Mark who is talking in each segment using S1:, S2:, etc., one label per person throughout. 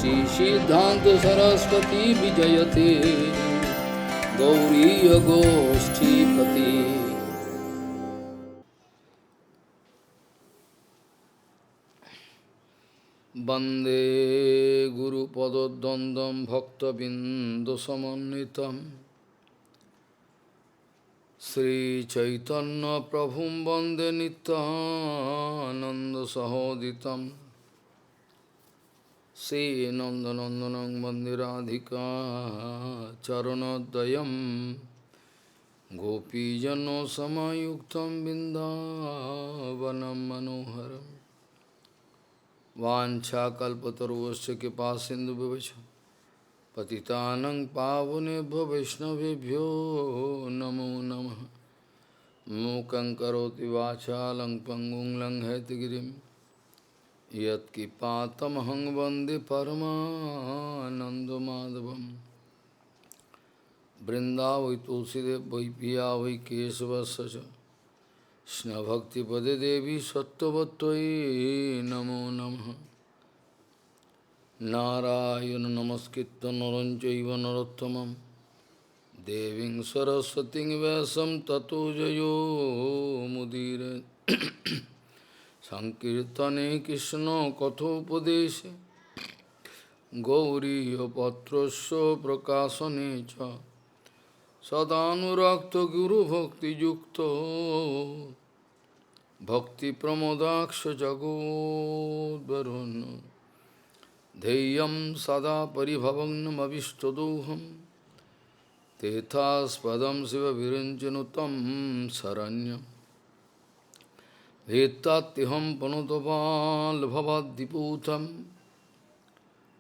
S1: Siddhanta Saraswati Vijayate Gauriya Goshtipati. Bande Guru Padodandam Bhakta Bindu Samanitam Sri Chaitanya Prabhum Bande Nityananda Sahoditam Sri Nandanandanang Bande Radhika Charanodayam Gopijano Samayuktam Bindavanam Manoharam Vanchakalpataruvasya Kipasindhu Vivaccha Patitanang Pavunebhyo Vaishnavebhyo Namo Namaha Mukhaṁ Karoti Vācālaṁ Pangum Langhayatigirim Yat Kipatamahang Vande Paramananda Madhavam Vrindavai Tulsidev Vai Piya Vai Kesavasya Shna Bhakti Pade Devi Sattvatvai Namo Namaha Narayana Namaskritta Naram Chaiva Narottamam Deving Saraswating Vyasam Tato Jayo Mudire Sankirtane Krishna Kathopadeshe Gauriya Patrasya Prakashanecha Sadhanurakta Guru Bhakti Yukta Bhakti Pramodaksha Jagodvaruna Deyam Sada Paribhavagnam Avishtadoham Tethas Padam Siva Viranjanutam Saranyam Vetatiham Panutapal Bhavadiputam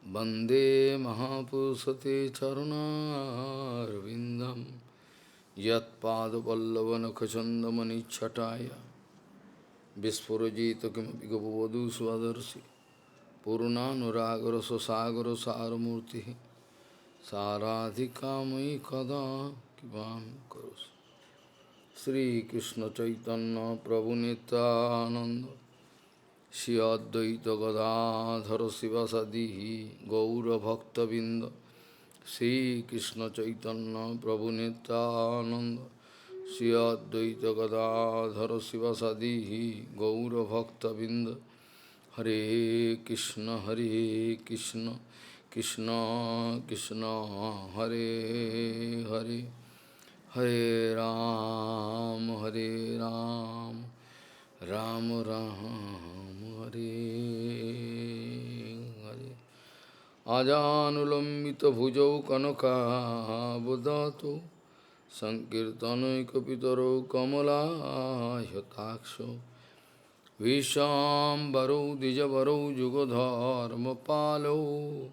S1: Bande Mahapusate Charuna Ravindam Yat Pada Pallavana Kachandamani Chataya Vispurajita Kimapikavadu Swadarsi Purunanuragara Sasagara Saramurti Saradhikamai Kada Kibam Karus Sri Krishna Chaitanya Prabhu Nityananda Shri Advaita Gadadhara Sivasadihi Gaura Bhakta Binda Sri Krishna Chaitanya Prabhu Nityananda Shri Advaita Gadadhara Sivasadihi Gaura Bhakta Binda Hare Krishna Krishna Krishna Hare Hare Hare Ram Ram Ram Hare Hare Ajanulambita bhujau kanaka bodhato Sankirtanai kapitaro kamala yataksho Vishambaro Dijavaro Jugodharma Palo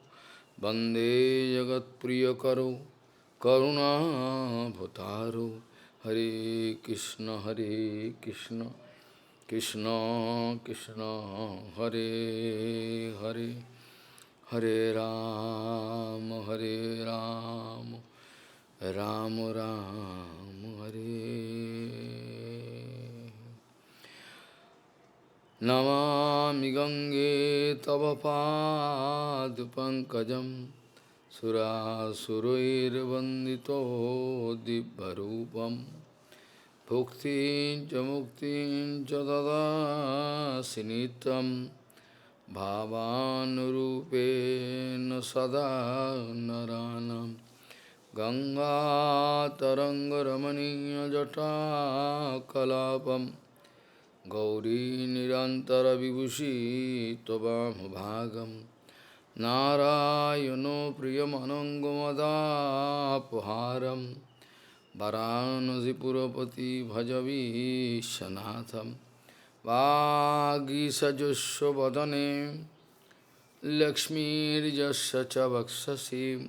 S1: Bande Jagat Priyakaro Karuna Bhataro Hare Krishna Krishna Krishna Hare Hare Hare Ram Ram Ram Hare Namami Gange Tava Pad Pankajam Surasuruir Vandito Dibbarupam Bhuktin Jamuktin Jadada Sinitam Bhavanurupena Sada Naranam Ganga Tarangaramaniya Jata Kalapam Gauri Nirantara Vibhushi Tobam Bhagam Narayano Priyamanangamada Puharam Varanasi Purapati Bhajavi Shanatham Vagisa Jusho Vadane Lakshmi Jasya Chavakshasi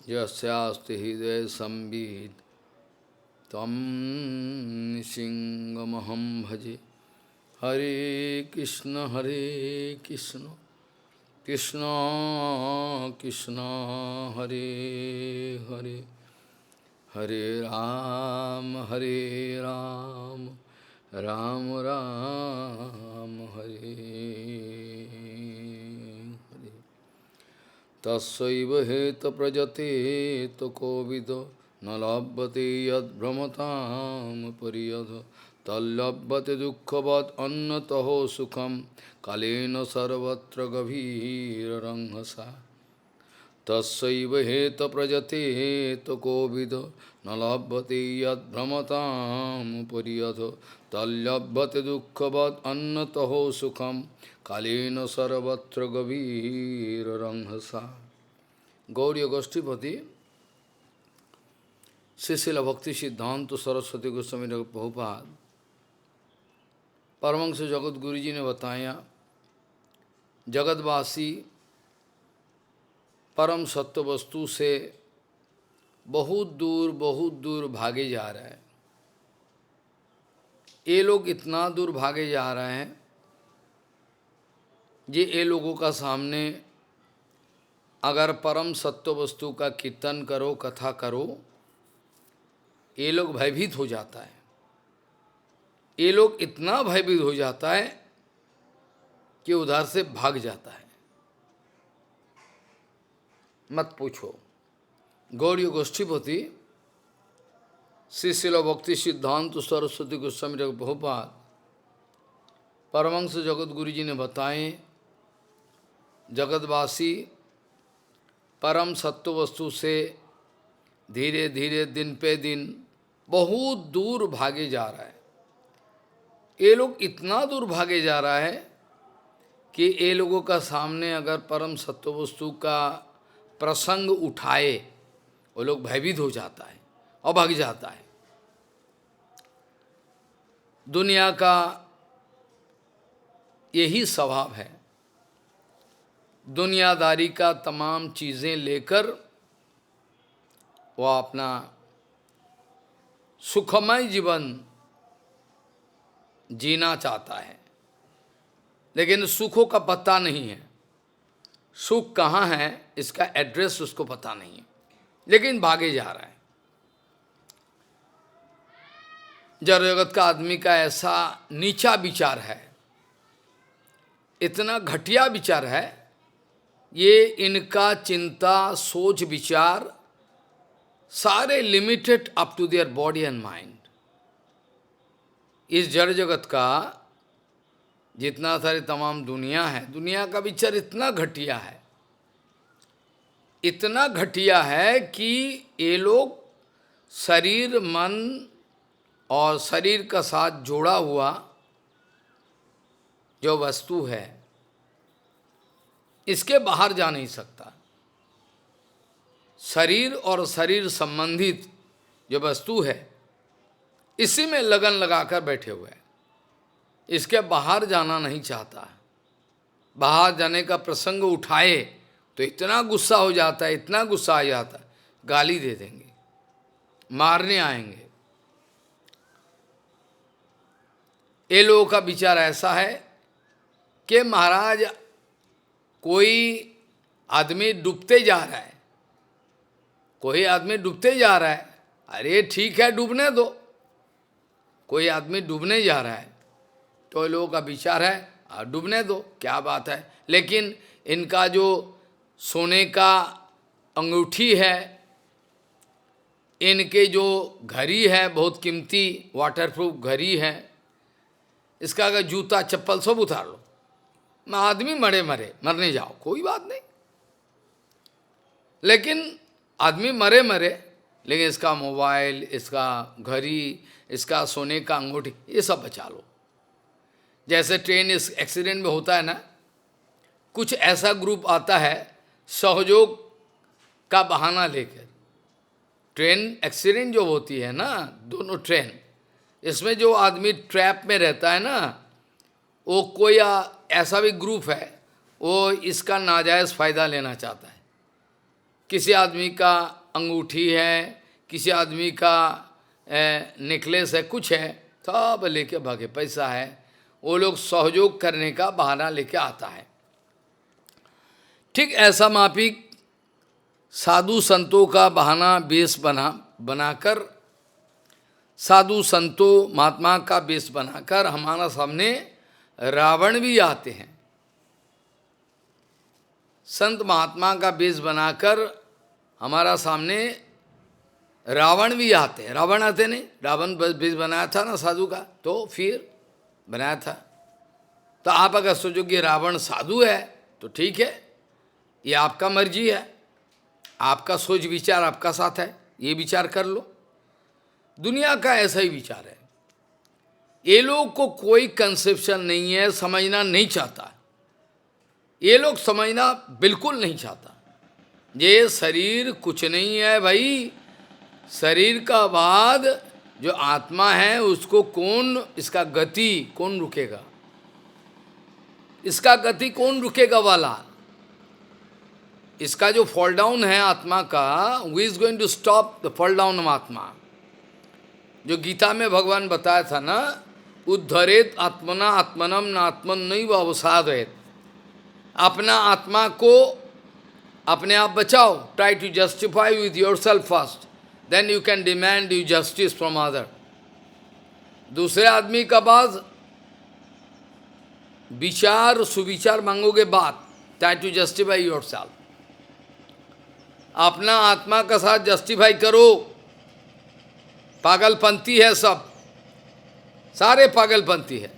S1: Yasyasti Hide Sambhid Tam Nisingamaham Bhaje Hare Krishna Krishna Krishna Hare Hare Hare Ram Ram Ram Hare तस्सैव हेत प्रजते तो कोविदो न लभ्यते यद्भ्रमतां परियद तल्लभ्यते दुःखवत् अन्यतः सुखं कालेन सर्वत्र गभीररंहसा तस्सैव हेत प्रजते तो कोविद न लभ्यते यद्भ्रमतां परियद तल्लभ्यते दुःखवत् अन्यतः सुखं कालेन सर्वत्र गभीररंहसा। गौड़ीय गोष्ठीपति श्रील भक्ति सिद्धांत सरस्वती गोस्वामी प्रभुपाद परमहंस जगत गुरु जी ने बताया, जगतवासी परम सत्य वस्तु से बहुत दूर भागे जा रहे हैं। ये लोग इतना दूर भागे जा रहे हैं, ये लोगों का सामने अगर परम सत्य वस्तु का कीर्तन करो, कथा करो, ये लोग भयभीत हो जाता है। ये लोग इतना भयभीत हो जाता है कि उधर से भाग जाता है। मत पूछो। गौड़ीय गोष्ठीपति श्रील भक्ति सिद्धांत सरस्वती गोस्वामी प्रभुपाद परमहंस जगत गुरु जी ने बताए, जगतवासी परम सत्य वस्तु से धीरे धीरे दिन पे दिन बहुत दूर भागे जा रहा है। ये लोग इतना दूर भागे जा रहा है कि ये लोगों का सामने अगर परम सत्य वस्तु का प्रसंग उठाए, वो लोग भयभीत हो जाता है और भाग जाता है। दुनिया का यही स्वभाव है। दुनियादारी का तमाम चीजें लेकर वह अपना सुखमय जीवन जीना चाहता है, लेकिन सुखों का पता नहीं है। सुख कहाँ है इसका एड्रेस उसको पता नहीं है, लेकिन भागे जा रहा है। जड़ जगत का आदमी का ऐसा नीचा विचार है, इतना घटिया विचार है, ये इनका चिंता सोच विचार सारे limited up to their body and mind. इस जड़ जगत का जितना सारे तमाम दुनिया है, दुनिया का विचार इतना घटिया है, इतना घटिया है कि ये लोग शरीर मन और शरीर का साथ जोड़ा हुआ जो वस्तु है, इसके बाहर जा नहीं सकता। शरीर और शरीर संबंधित जो वस्तु है, इसी में लगन लगाकर बैठे हुए हैं। इसके बाहर जाना नहीं चाहता। बाहर जाने का प्रसंग उठाए तो इतना गुस्सा हो जाता है, इतना गुस्सा आ जाता है, गाली दे देंगे, मारने आएंगे। ये लोगों का विचार ऐसा है कि महाराज कोई आदमी डूबते जा रहा है, कोई आदमी डूबते जा रहा है, अरे ठीक है डूबने दो। कोई आदमी डूबने जा रहा है तो लोगों का विचार है डूबने दो, क्या बात है। लेकिन इनका जो सोने का अंगूठी है, इनके जो घड़ी है बहुत कीमती वाटरप्रूफ घड़ी है, इसका अगर जूता चप्पल सब उतार लो, आदमी मरे मरे मरने जाओ, कोई बात नहीं। लेकिन आदमी मरे मरे, लेकिन इसका मोबाइल, इसका घड़ी, इसका सोने का अंगूठी, ये सब बचा लो। जैसे ट्रेन इस एक्सीडेंट में होता है ना, कुछ ऐसा ग्रुप आता है सहयोग का बहाना लेकर। ट्रेन एक्सीडेंट जो होती है ना, दोनों ट्रेन, इसमें जो आदमी ट्रैप में रहता है ना, वो कोई ऐसा भी ग्रुप है, वो इसका नाजायज़ फ़ायदा लेना चाहता है। किसी आदमी का अंगूठी है, किसी आदमी का नेकलेस है, कुछ है, सब लेके भागे, पैसा है, वो लोग सहयोग करने का बहाना लेके आता है। ठीक ऐसा माफिक साधु संतों का बहाना बेस बनाकर, साधु संतों महात्मा का बेस बनाकर हमारा सामने रावण भी आते हैं। संत महात्मा का वेश बनाकर हमारा सामने रावण भी आते हैं। रावण आते नहीं, रावण वेश बनाया था ना साधु का, तो फिर बनाया था। तो आप अगर सोचो कि रावण साधु है तो ठीक है, ये आपका मर्जी है, आपका सोच विचार आपका साथ है, ये विचार कर लो। दुनिया का ऐसा ही विचार है। ये लोग को कोई कंसेप्शन नहीं है, समझना नहीं चाहता। ये लोग समझना बिल्कुल नहीं चाहता। ये शरीर कुछ नहीं है भाई। शरीर का बाद जो आत्मा है उसको कौन, इसका गति कौन रुकेगा? इसका गति कौन रुकेगा वाला? इसका जो फॉल डाउन है आत्मा का, who is going to stop the fall down of आत्मा? जो गीता में भगवान बताया था ना, उद्धरेत आत्मना आत्मनम न आत्मन नैव अवसादयेत। अपना आत्मा को अपने आप बचाओ, try to justify with yourself first, then you can demand you justice from other. दूसरे आदमी का पास विचार सुविचार मांगोगे बात, try to justify yourself. अपना आत्मा का साथ जस्टिफाई करो। पागलपंथी है सब, सारे पागलपंथी है।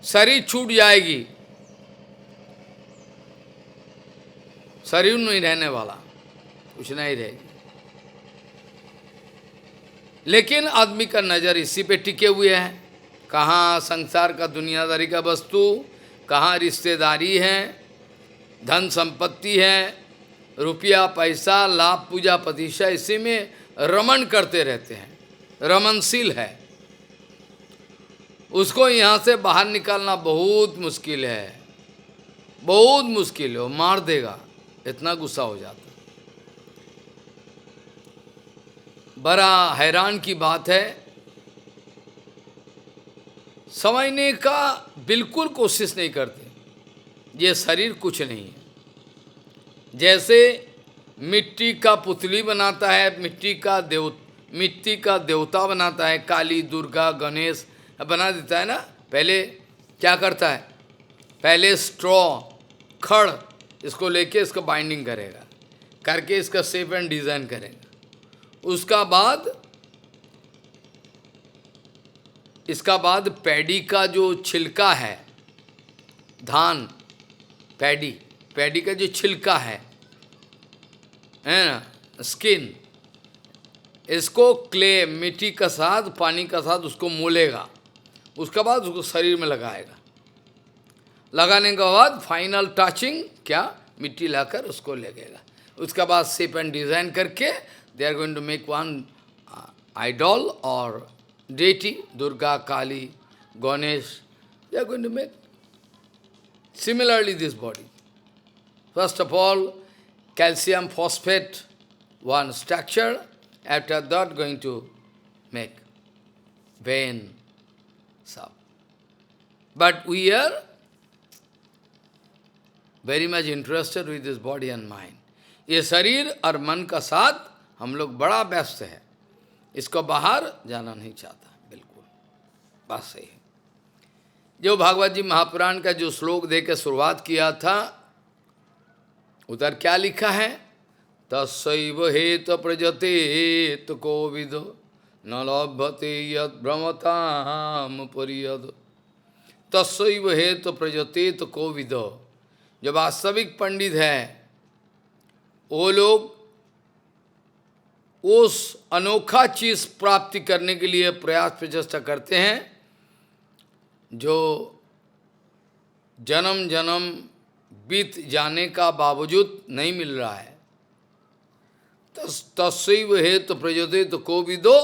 S1: शरीर छूट जाएगी, शरीर नहीं रहने वाला, कुछ नहीं रहेगी। लेकिन आदमी का नजर इसी पे टिके हुए है। कहाँ संसार का दुनियादारी का वस्तु, कहाँ रिश्तेदारी है, धन संपत्ति है, रुपया पैसा लाभ पूजा प्रतिष्ठा, इसी में रमण करते रहते हैं, रमनशील है। उसको यहाँ से बाहर निकालना बहुत मुश्किल है, बहुत मुश्किल है। वो मार देगा, इतना गुस्सा हो जाता। बड़ा हैरान की बात है, समझने का बिल्कुल कोशिश नहीं करते। ये शरीर कुछ नहीं है। जैसे मिट्टी का पुतली बनाता है, मिट्टी का देवता बनाता है, काली दुर्गा गणेश बना देता है ना। पहले क्या करता है? पहले स्ट्रॉ खड़ इसको लेके इसको बाइंडिंग करेगा, करके इसका शेप एंड डिजाइन करेगा। इसका बाद पैडी का जो छिलका है, धान पैडी का जो छिलका है ना, स्किन, इसको क्ले मिट्टी का साथ पानी का साथ उसको मोलेगा। उसके बाद उसको शरीर में लगाएगा। लगाने के बाद फाइनल टचिंग क्या, मिट्टी लाकर उसको लगेगा। उसके बाद शेप एंड डिजाइन करके they are going to make one idol और deity, Durga Kali Ganesh, they are going to make similarly this body. First of all calcium phosphate one structure, after that going to make vein sub. But we are very much interested with this body and mind. ये शरीर और मन का साथ हम लोग बड़ा व्यस्त है, इसको बाहर जाना नहीं चाहता बिल्कुल। बात सही है। जो भागवत जी महापुराण का जो श्लोक दे के शुरुआत किया था, उधर क्या लिखा है? तस्सैव हेत प्रजते कोविदो न लभते यद भ्रमताम परियद। तस्सैव हेत प्रजते कोविदो, जो वास्तविक पंडित है वो लोग उस अनोखा चीज प्राप्ति करने के लिए प्रयास प्रचेष्टा करते हैं जो जन्म जन्म बीत जाने का बावजूद नहीं मिल रहा है। तस्सैव हेतु प्रजोदित कोविदो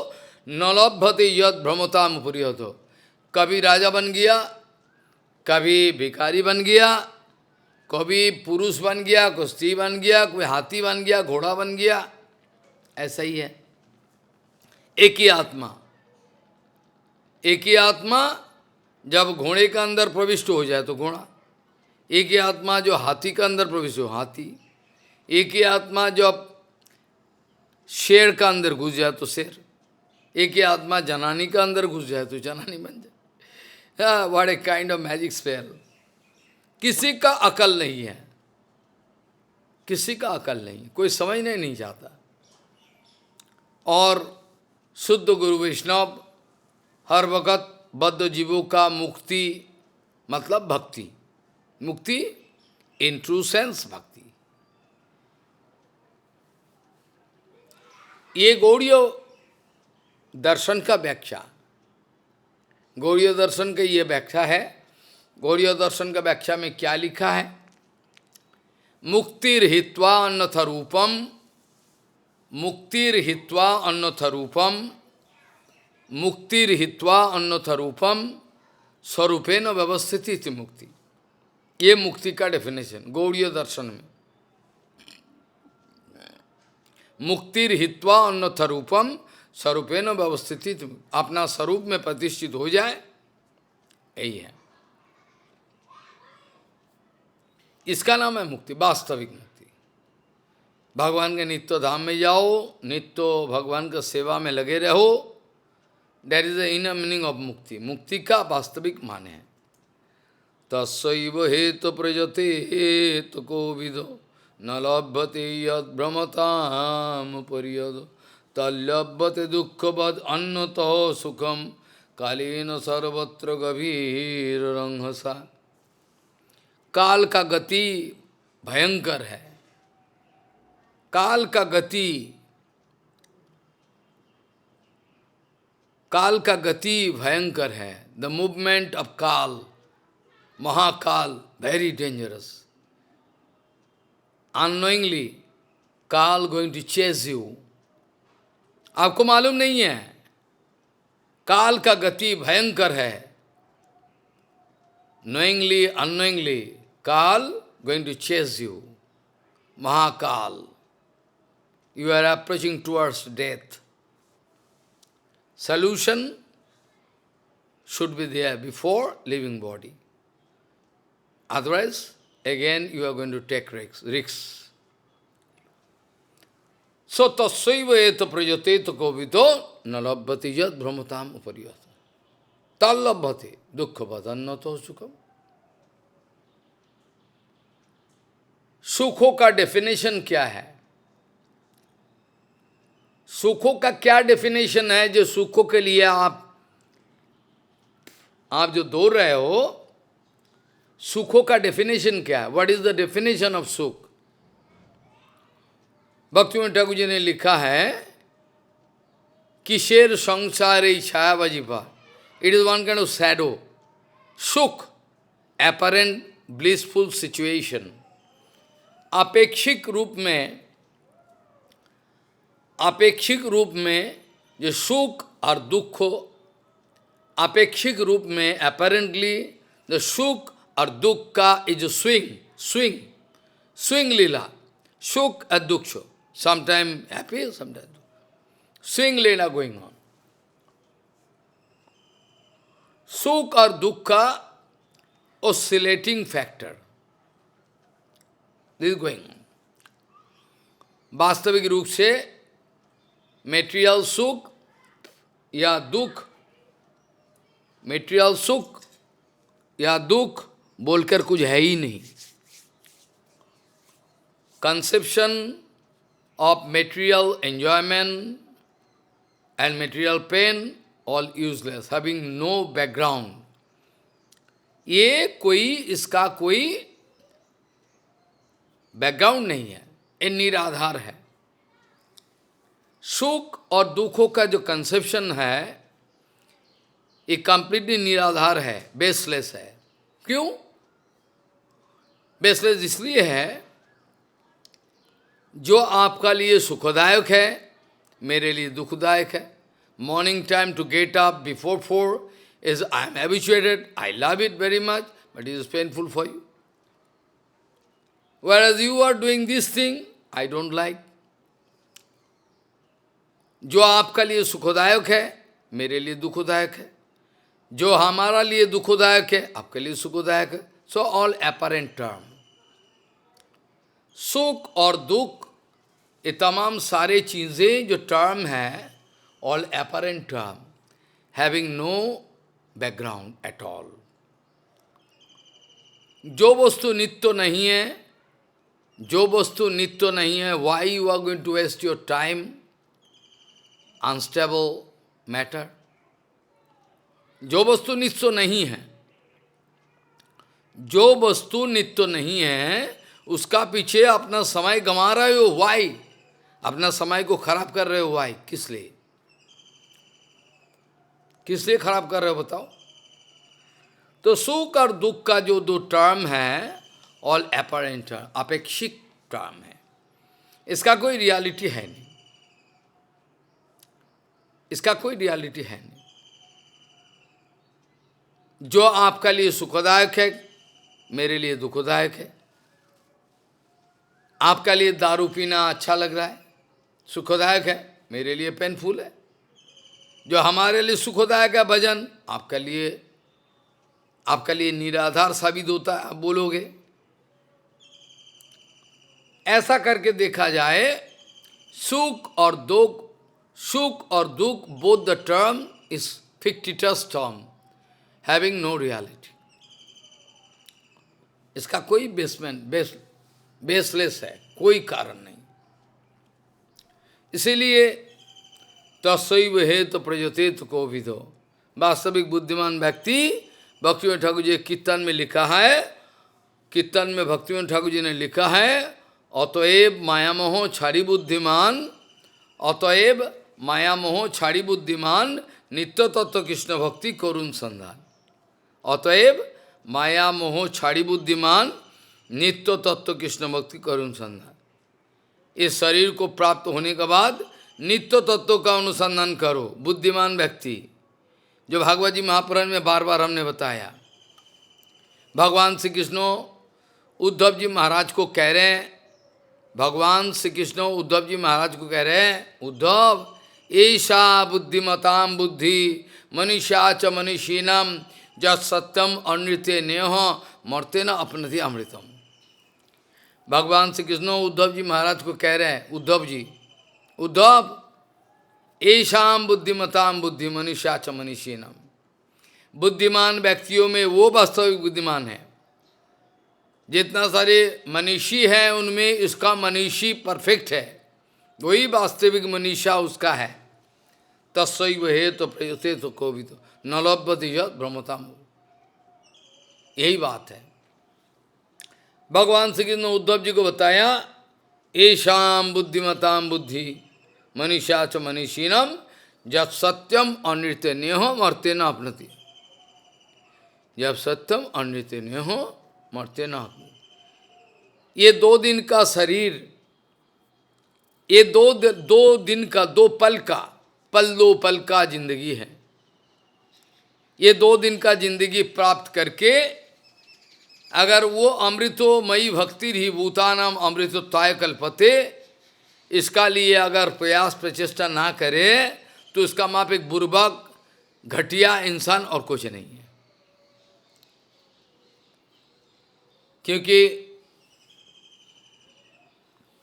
S1: न लभते यद भ्रमताम पुरियतो। कभी राजा बन गया, कभी भिखारी बन गया, कभी पुरुष बन गया, कोई स्त्री बन गया, कोई हाथी बन गया, घोड़ा बन गया। ऐसा ही है। एक ही आत्मा, एक ही आत्मा जब घोड़े का अंदर प्रविष्ट हो जाए तो घोड़ा, एक ही आत्मा जो हाथी का अंदर प्रवेश हो हाथी, एक ही आत्मा जब शेर का अंदर घुस जाए तो शेर, एक ही आत्मा जनानी का अंदर घुस जाए तो जनानी बन जाए। What a kind of magic spell. किसी का अकल नहीं है, किसी का अकल नहीं, कोई समझने नहीं चाहता। और शुद्ध गुरु वैष्णव हर वक्त बद्ध जीवों का मुक्ति मतलब भक्ति, मुक्ति इन ट्रू सेंस भक्ति। ये गौड़ीय दर्शन का व्याख्या, गौड़ीय दर्शन का ये व्याख्या है। गौड़ीय दर्शन का व्याख्या में क्या लिखा है? मुक्तिर्हित्वा अन्यथ रूपम, मुक्तिर्हित्वा अन्यथ रूपम, मुक्तिर्हित्वा अन्यथ रूपम स्वरूपेण व्यवस्थित इति मुक्ति। ये मुक्ति का डेफिनेशन गौड़ीय दर्शन में। मुक्तिर्हित्वा अन्यथ रूपम स्वरूपेण व्यवस्थित, अपना स्वरूप में प्रतिष्ठित हो जाए, यही है, इसका नाम है मुक्ति, वास्तविक मुक्ति। भगवान के नित्य धाम में जाओ, नित्य भगवान का सेवा में लगे रहो, that is the inner meaning of मुक्ति। मुक्ति का वास्तविक माने है। तस्सैव हेतु प्रजते हेतु कोविदो न लभ्यते यद भ्रमताम पर्यदो तल्लभ्यते दुःखवद अन्यतः सुखम कालेन सर्वत्र गभीर रंहसा। काल का गति भयंकर है, काल का गति, काल का गति भयंकर है। द मूवमेंट ऑफ काल, महाकाल, वेरी डेंजरस। अननोइंगली काल गोइंग टू चेज यू, आपको मालूम नहीं है, काल का गति भयंकर है। knowingly, unknowingly, Kal going to chase you. Mahakal. You are approaching towards death. Solution should be there before leaving body. Otherwise, again you are going to take risks. So, tassaiva eta prajate kovito nalabhati yad brahmatam upariyata. Tallabhati dukkha vadannato sukham. सुखों का definition क्या है? सुखों का क्या definition है जो सुखों के लिए आप जो दौड़ रहे हो, सुखों का डेफिनेशन क्या है? What is the definition of sukh? Bhaktivinoda Thakur ji ने लिखा है, किशेर संसारे छाया बजीपा, it is one kind of shadow. Sukh, apparent blissful situation, अपेक्षिक रूप में जो सुख और दुख हो, अपेक्षिक रूप में apparently the सुख और दुख का इज स्विंग लीला, सुख और दुख, sometime happy, sometimes swing Leela going on. सुख और दुख का oscillating factor, this is going on. वास्तविक रूप से मेटेरियल सुख या दुख, मेटेरियल सुख या दुख बोलकर कुछ है ही नहीं. Conception of material enjoyment and material pain all useless, having no background. ये कोई, इसका कोई बैकग्राउंड नहीं है, ये निराधार है. सुख और दुखों का जो कंसेप्शन है ये कंप्लीटली निराधार है, बेसलेस है. क्यों बेसलेस? इसलिए है, जो आपका लिए सुखदायक है मेरे लिए दुखदायक है. Morning time to get up before 4 is I am habituated, I love it very much, but it is painful for you. Whereas you are doing this thing, I don't like. जो आपका लिए सुखदायक है मेरे लिए दुखदायक है, जो हमारा लिए दुखदायक है आपके लिए सुखदायक है. So all apparent term. सुख और दुख ये तमाम सारे चीजें जो टर्म है, all apparent term, having no background at all. जो वस्तु नित्य नहीं है, जो वस्तु नित्य नहीं है, why you are going to waste your time? Unstable matter. जो वस्तु नित्य नहीं है, जो वस्तु नित्य नहीं है, उसका पीछे अपना समय गंवा रहे हो, why? अपना समय को खराब कर रहे हो, why? किस लिए? किस लिए खराब कर रहे हो बताओ? तो सुख और दुख का जो दो टर्म है, ऑल अपरेंट टर्म, अपेक्षिक टर्म है, इसका कोई रियलिटी है नहीं, इसका कोई रियलिटी है नहीं। जो आपका लिए सुखदायक है, मेरे लिए दुखदायक है। आपका लिए दारू पीना अच्छा लग रहा है, सुखदायक है, मेरे लिए पेनफुल है। जो हमारे लिए सुखदायक है भजन, आपका लिए निराधार साबित होता है, आप बोलोगे। ऐसा करके देखा जाए, सुख और दुख, both the term is fictitious term, having no reality. इसका कोई बेसलेस है, कोई कारण नहीं। इसीलिए तस्व हेतु प्रजोतेत को भी दो। वास्तविक बुद्धिमान व्यक्ति, भक्तिविनोद ठाकुर जी कीर्तन में लिखा है, कीर्तन में भक्तिविनोद ठाकुर जी ने लिखा है, अतएव मायामोह छाड़ी बुद्धिमान, अतएव मायामोह छाड़ी बुद्धिमान, नित्य तत्व कृष्ण भक्ति करुण संधान। अतएव मायामोह छाड़ी बुद्धिमान, नित्य तत्व कृष्ण भक्ति करुण संधान। इस शरीर को प्राप्त होने के बाद नित्य तत्व का अनुसंधान करो, बुद्धिमान व्यक्ति। जो भागवत जी महापुराण में बार बार हमने बताया, भगवान श्री कृष्ण उद्धव जी महाराज को कह रहे हैं, भगवान श्री कृष्ण उद्धव जी महाराज को कह रहे हैं, उद्धव ऐसा बुद्धिमताम बुद्धि मनीषा च मनीषीनम जत सत्यम अनृत्य नेह मर्ते न अपनति अमृतम। भगवान श्री कृष्ण उद्धव जी महाराज को कह रहे हैं, उद्धव ऐशाम बुद्धिमताम बुद्धि मनीषा च मनीषीनम। बुद्धिमान व्यक्तियों में वो वास्तविक बुद्धिमान है। जितना सारे मनीषी हैं उनमें इसका मनीषी परफेक्ट है, वही वास्तविक मनीषा उसका है। तस्व हेतु प्रयोतेत कोविद नलभ्यति यत् ब्रह्मताम। यही बात है। भगवान श्री कृष्ण उद्धव जी को बताया, ऐशाम बुद्धिमताम बुद्धि मनीषा च मनीषीनम जब सत्यम अनृत्य नेह मर्ते न अपनति। जब सत्यम अनृत्य नेह मरते न। ये 2 दिन का शरीर, ये दो दिन का, 2 पल का जिंदगी है। ये 2 दिन का जिंदगी प्राप्त करके अगर वो अमृतोमयी भक्ति ही भूतानाम अमृतोत्ताय कल्पते, इसका लिए अगर प्रयास प्रचेष्टा ना करे तो इसका माप एक बुर्बक घटिया इंसान और कुछ नहीं है। क्योंकि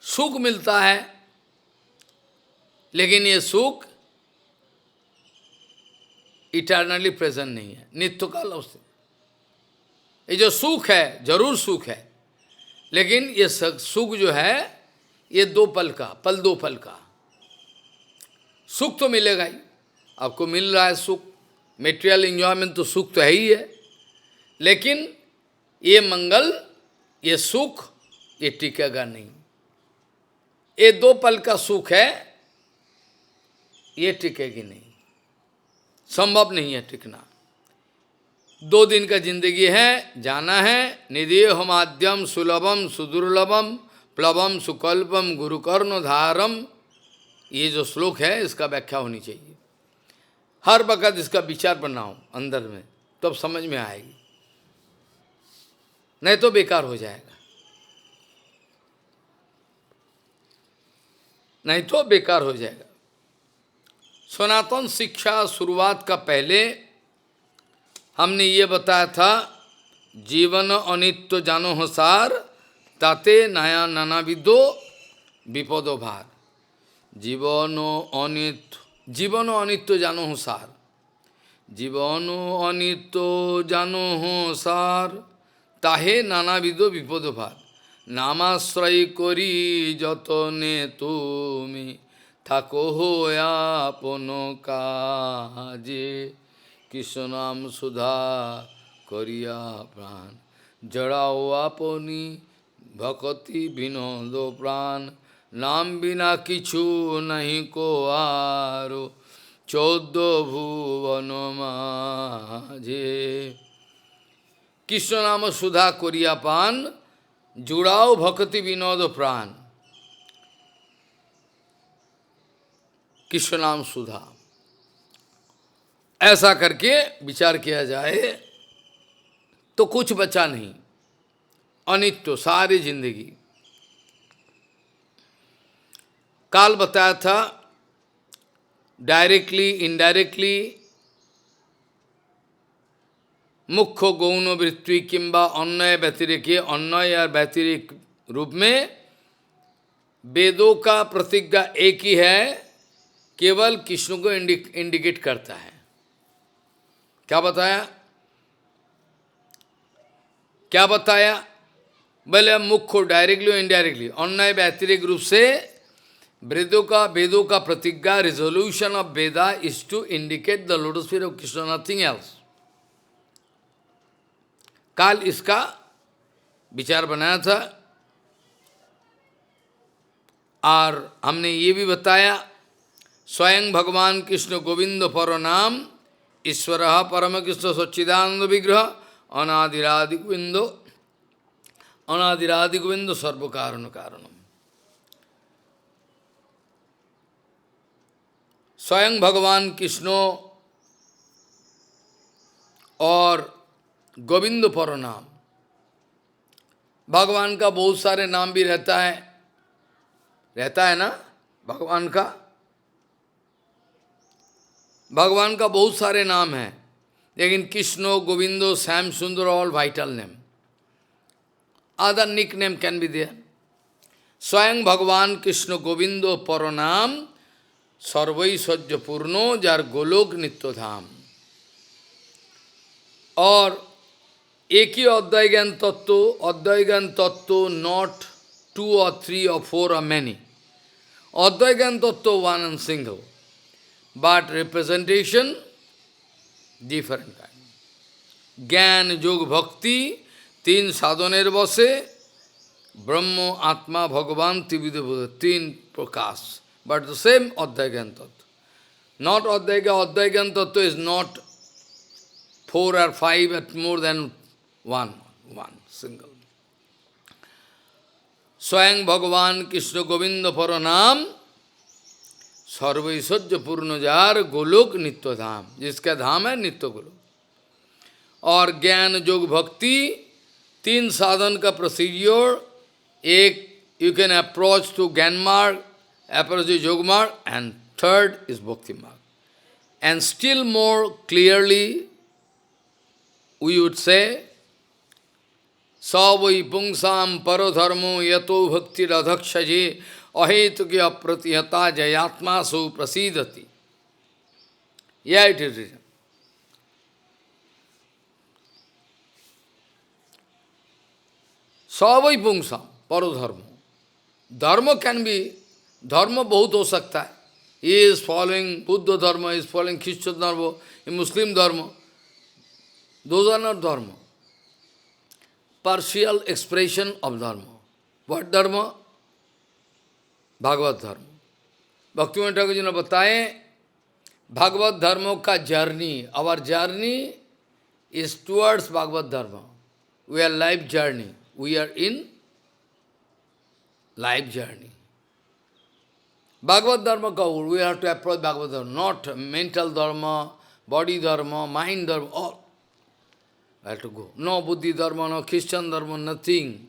S1: सुख मिलता है, लेकिन ये सुख इटर्नली प्रेजेंट नहीं है, नित्यकाल से। ये जो सुख है जरूर सुख है, लेकिन ये सुख जो है ये 2 पल का सुख तो मिलेगा ही। आपको मिल रहा है सुख, मेटेरियल एंजॉयमेंट तो सुख तो है ही है, लेकिन ये मंगल, ये सुख, ये टिकेगा नहीं। ये 2 पल का सुख है, ये टिकेगी नहीं, संभव नहीं है टिकना। 2 दिन का जिंदगी है, जाना है। निदेह माध्यम सुलभम सुदुर्लभम प्लवम सुकल्पम गुरुकर्णधारम। ये जो श्लोक है इसका व्याख्या होनी चाहिए। हर वक्त इसका विचार बनाओ अंदर में, तब समझ में आएगी, नहीं तो बेकार हो जाएगा, नहीं तो बेकार हो जाएगा। सनातन शिक्षा शुरुआत का पहले हमने ये बताया था, जीवन अनित्य जानो हो सार ताते नया नानाविदो विपदो भार। जीवन अनित्य जानो हो सार, जीवन अनित्य जानो हो सार ताहे नानाविदो विपदो भार। নামাশ্রয় করি যতনে তুমি থাকো আপন কাজে কৃষ্ণ নাম সুধা করিয়া প্রাণ জড়াও আপনি ভকতি বিনোদ প্রাণ নাম বিনা কিছু নাহি কো আরো 14 ভুবন মাঝে কৃষ্ণ নাম সুধা করিয়া পান जुड़ाओ भक्ति विनोद प्राण कृष्ण नाम सुधा ऐसा करके विचार किया जाए तो कुछ बचा नहीं अनित्य सारी जिंदगी काल बताया था डायरेक्टली इनडायरेक्टली मुख्य गौण वृत्ति किंबा अन्वय व्यतिरिक अन्वय या व्यतिरिक रूप में वेदों का प्रतिज्ञा एक ही है, केवल कृष्ण को इंडिकेट करता है। क्या बताया? क्या बताया? बोले मुख्य डायरेक्टली और इनडायरेक्टली अन्वय व्यतिरिक रूप से वेदों का प्रतिज्ञा resolution of Veda is to indicate the lotus feet of Krishna, nothing else. काल इसका विचार बनाया था और हमने ये भी बताया स्वयं भगवान कृष्ण गोविंद पर नाम ईश्वर परम कृष्ण सच्चिदानंद विग्रह अनादिरादि गोविंद सर्व कारण कारणम। स्वयं भगवान कृष्ण और गोविंद पर नाम, भगवान का बहुत सारे नाम भी रहता है ना, भगवान का बहुत सारे नाम हैं, लेकिन Krishna Govindo Shyam Sundar all vital name, other nickname can be there. स्वयं भगवान कृष्ण गोविंदो पर नाम सर्वैश्वर्य पूर्णो जार गोलोक नित्य धाम। और एक ही अद्वैत ज्ञान तत्व not 2 or 3 or 4 or many. अद्वैत ज्ञान तत्व one and single, but representation different kind. ज्ञान योग भक्ति 3 साधनेर बसे ब्रह्म आत्मा भगवान त्रिविध 3 प्रकाश, but the same अद्वैत ज्ञान तत्व. Not अद्वैत ज्ञान तत्व is not 4 or 5 but more than one single. स्वयं भगवान कृष्ण गोविंद पर नाम सर्वैश्वर्य पूर्ण जार गोलोक नित्य धाम, जिसका धाम है नित्य गोलोक। और ज्ञान योग भक्ति 3 साधन का प्रोसीजर, एक यू कैन अप्रोच टू ज्ञान मार्ग, अप्रोच टू योग मार्ग, एंड थर्ड इज भक्ति मार्ग। And still more clearly we would say सवै पुंसाम परो धर्मो यतो भक्तिरधक्षजे अहेतुक अप्रतिहता जयात्मासु प्रसीदति। Yeah, it is written. सवै पुंसाम परो धर्मो, धर्म कैन बी, धर्म बहुत हो सकता है। He is following बुद्ध धर्म, he is following Christian धर्म, Muslim धर्म, those are not dharma. Partial expression of dharma. What dharma? Bhagavat धर्म। भक्तिविनोद ठाकुर जी ने बताए भागवत धर्मों का journey, our journey is towards Bhagavata dharma. We are life journey, we are in life journey. Bhagavata dharma का we have to approach Bhagavata dharma, not mental dharma, body dharma, mind dharma, all I have to go. No Buddhi Dharma, no Christian Dharma, nothing.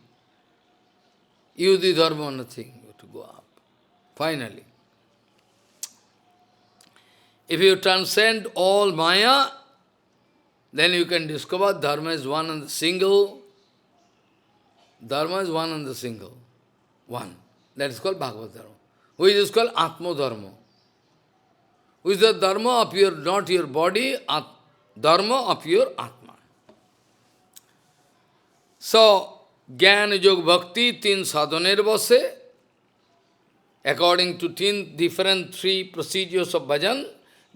S1: Yehudi Dharma, nothing. You have to go up. Finally. If you transcend all Maya, then you can discover Dharma is one and the single. Dharma is one and the single. One. That is called Bhagavad Dharma. Which is called Atma Dharma. Which is the Dharma of your, not your body, Dharma of your Atma. So, Jnana Yoga Bhakti, तीन साधनेर बसे, according to three procedures of bhajan,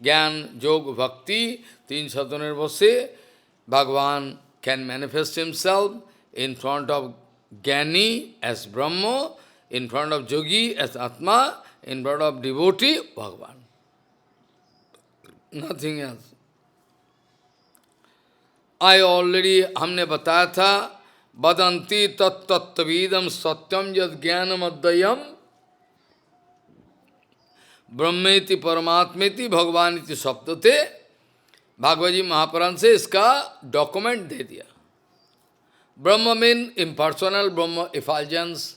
S1: Jnana Yoga Bhakti, तीन साधनेर बसे, Bhagavan can manifest himself in front of Jnani as Brahma, in front of Yogi as Atma, in front of devotee, Bhagavan. Nothing else. I already, हमने बताया था, Vadanti tat tattvavidam satyam yad jnanam adhyayam ब्रह्मेति परमात्मेति भगवान इति शब्दते, भागवत जी महापुराण से इसका document दे दिया. ब्रह्म mean impersonal ब्रह्म इफाल्जेंस.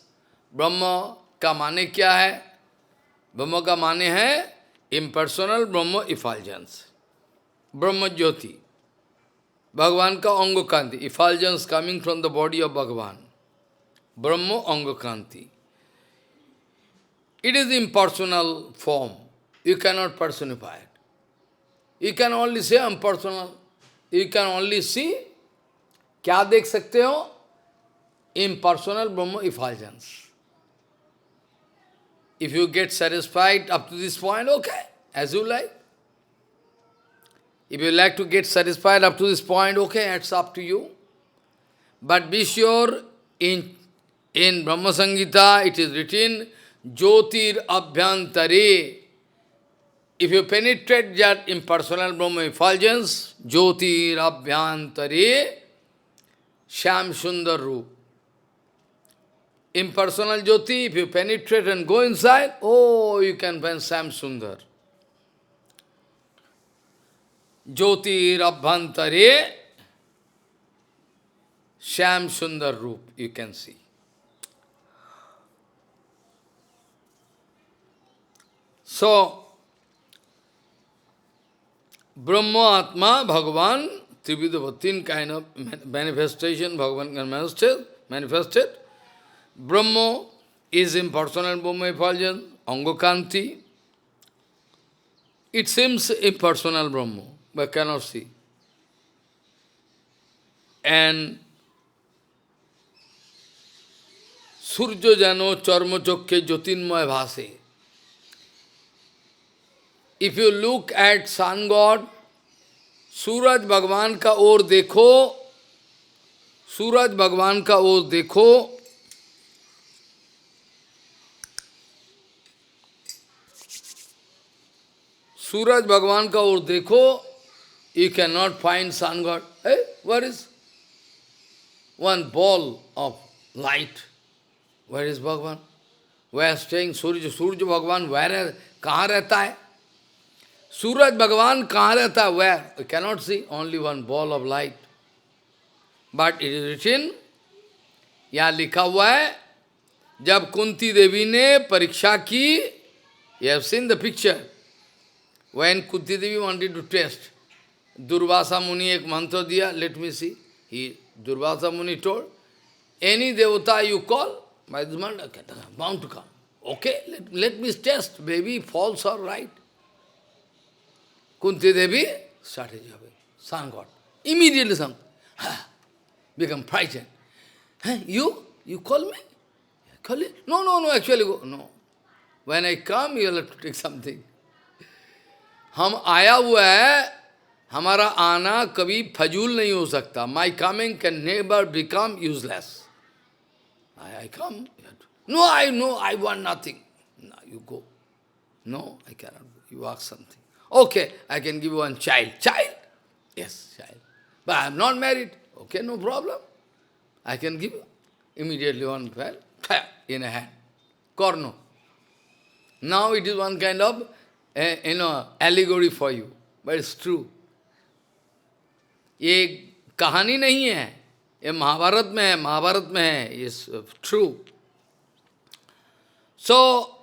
S1: ब्रह्म का माने क्या है? ब्रह्म का माने है इम्पर्सनल ब्रह्म इफाल्जेंस, ब्रह्म ज्योति, भगवान का अंग कांति. Effulgence coming from the body of Bhagavan, ब्रह्म अंग कांति. It is impersonal form. You cannot personify it. You can only say impersonal. You can only see. क्या देख सकते हो? Impersonal Brahma effulgence. If you get satisfied up to this point, okay, as you like. If you like to get satisfied up to this point, okay, it's up to you. But be sure, in Brahma Samhita, it is written, Jyotir Abhyantare. If you penetrate that impersonal Brahma effulgence, Jyotir Abhyantare, Sham Sundar Roop. Impersonal Jyoti, if you penetrate and go inside, oh, you can find Sham Sundar. Jyotir Abhyantare, Sham Sundar Roop, you can see. So, Brahma, Atma, Bhagavan, Trividha kind of manifestation, Bhagavan can manifested. Brahma is impersonal Brahma effulgence, Angakanti. It seems impersonal Brahma, but cannot see. And Surjo Jano Charma Chokke Jyotinmaya Bhase. If you look at sun god, सूरज भगवान का ओर देखो, सूरज भगवान का ओर देखो, सूरज भगवान का ओर देखो, you cannot find sun god. Hey, where is one ball of light? Where is Bhagavan? Where is staying Surya? Surya Bhagavan, where है? कहाँ रहता है? सूरज भगवान कहाँ रहता है? Where? We cannot see, only one ball of light. But it is written, यहाँ लिखा हुआ है, जब कुंती देवी ने परीक्षा की, you have seen the picture, when Kunti Devi wanted to test, Durvasa Muni एक मंत्र दिया, let me see, Durvasa Muni told, any devata you call, by this man, bound to come. Okay, let me test, baby, false or right. Kunti Devi started jabbing, sun god. Immediately sun become frightened. Hey, you call me? Call it? No, actually go. No. When I come, you will have to take something. हम आया हुआ है, हमारा आना कभी फजूल नहीं हो सकता. My coming can never become useless. I come. No, I want nothing. No, you go. No, I cannot go. You ask something. Okay, I can give you one child. Child? Yes, child. But I am not married. Okay, no problem. I can give you immediately one child in a hand. Corno. Now it is one kind of, allegory for you. But it's true. ये कहानी नहीं है. ये महाभारत में है. It's true. So,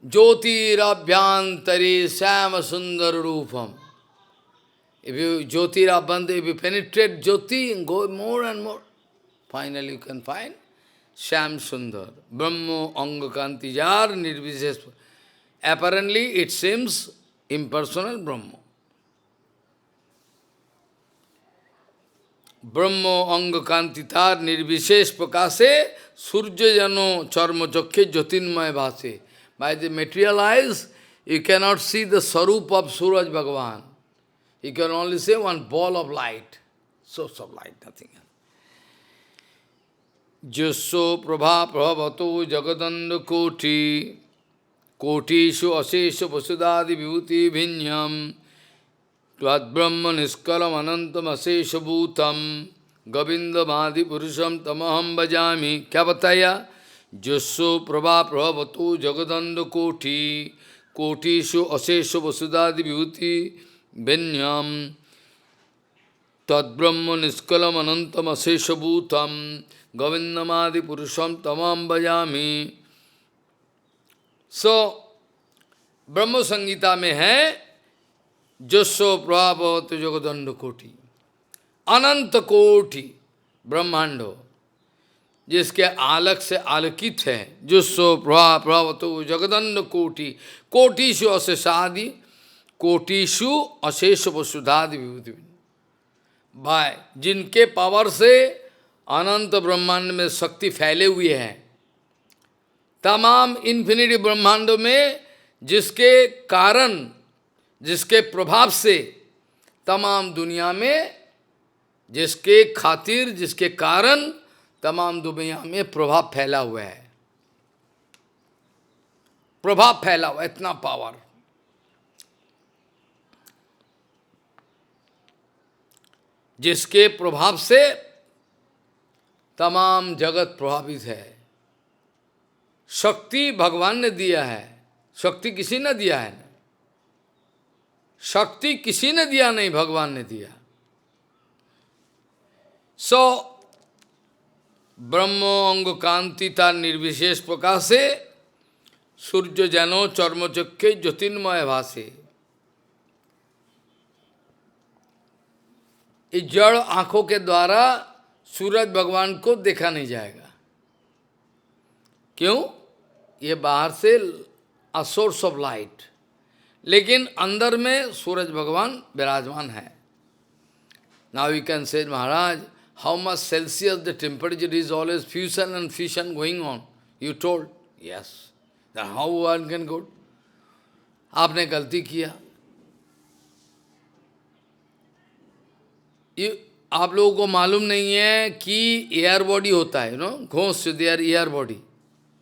S1: Jyotirabhyantare Syama Sundar Rupam. If you penetrate Jyoti and go more and more, finally you can find Syam Sundar. Brahma Angakanti Jar Nirvises. Apparently it seems impersonal Brahma. ब्रह्म अंग कांतितार निर्विशेष प्रकाशे सूर्य जनो चर्म चक्षे ज्योतिर्मय भासे. By the material eyes, you cannot see the sarup of Suraj Bhagavan. You can only see one ball of light, source of light, nothing else. Jasya prabha prabhavato jagadanda koti kotishu asesha vasudadi vibhuti bhinyam tvad brahma niskalam anantam asesha bhutam govinda madhi purusham tamaham bhajami. क्या बताया? Jasya prabha prabhavato jagadanda koti kotishu asesha vasudadi vibhuti bhinyam tad brahma niskalam anantam asesha bhutam Govindamadi Purusham Tamam Bhajami. So, Brahma Sangita में है Jasya Prabhavat Jagadanda Koti. अनंत कोटि ब्रह्मांडो जिसके आलोक से आलोकित है, Jasya Prabhavat Jagadanda Koti. कोटिषु अशेषादि कोटिषु अशेष वसुधादि विभूति. भाई जिनके पावर से अनंत ब्रह्मांड में शक्ति फैले हुए हैं, तमाम इन्फिनिटी ब्रह्मांडों में जिसके कारण, जिसके प्रभाव से तमाम दुनिया में, जिसके खातिर, जिसके कारण तमाम दुनिया में प्रभाव फैला हुआ है, प्रभाव फैला हुआ, इतना पावर. जिसके प्रभाव से तमाम जगत प्रभावित है. शक्ति भगवान ने दिया है, शक्ति किसी ने दिया है ना, शक्ति किसी ने दिया नहीं, भगवान ने दिया. सो ब्रह्म अंग कांति तार निर्विशेष प्रकाशे सूर्य जनो चर्मचक्षे ज्योतिर्मय भासे. इस जड़ आंखों के द्वारा सूरज भगवान को देखा नहीं जाएगा. क्यों? ये बाहर से अ सोर्स ऑफ लाइट, लेकिन अंदर में सूरज भगवान विराजमान है. Now you can say Maharaj, how much celsius the temperature is always fusion and fission going on. You told yes. Then how one can go? आपने गलती किया. आप लोगों को मालूम नहीं है कि एयर बॉडी होता है, no ghost, there air body,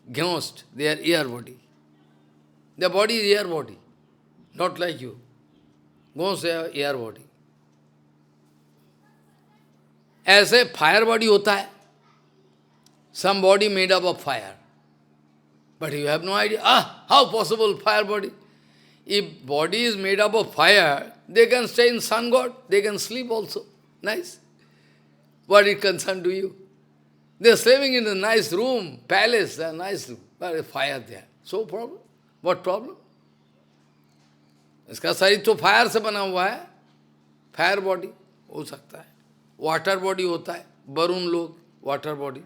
S1: ghost there air body. The body is air body, not like you. Ghost air body. ऐसे फायर बॉडी होता है, some body made up of fire, but you have no idea how possible fire body. If body is made up of fire, they can stay in sun god, they can sleep also. Nice. What it concern to you? They are sleeping in a nice room, palace, a nice room, but a fire there. So problem? What problem? इसका शरीर तो fire से बना हुआ है, fire body हो सकता है. वाटर बॉडी होता है, वरुण लोग वाटर बॉडी.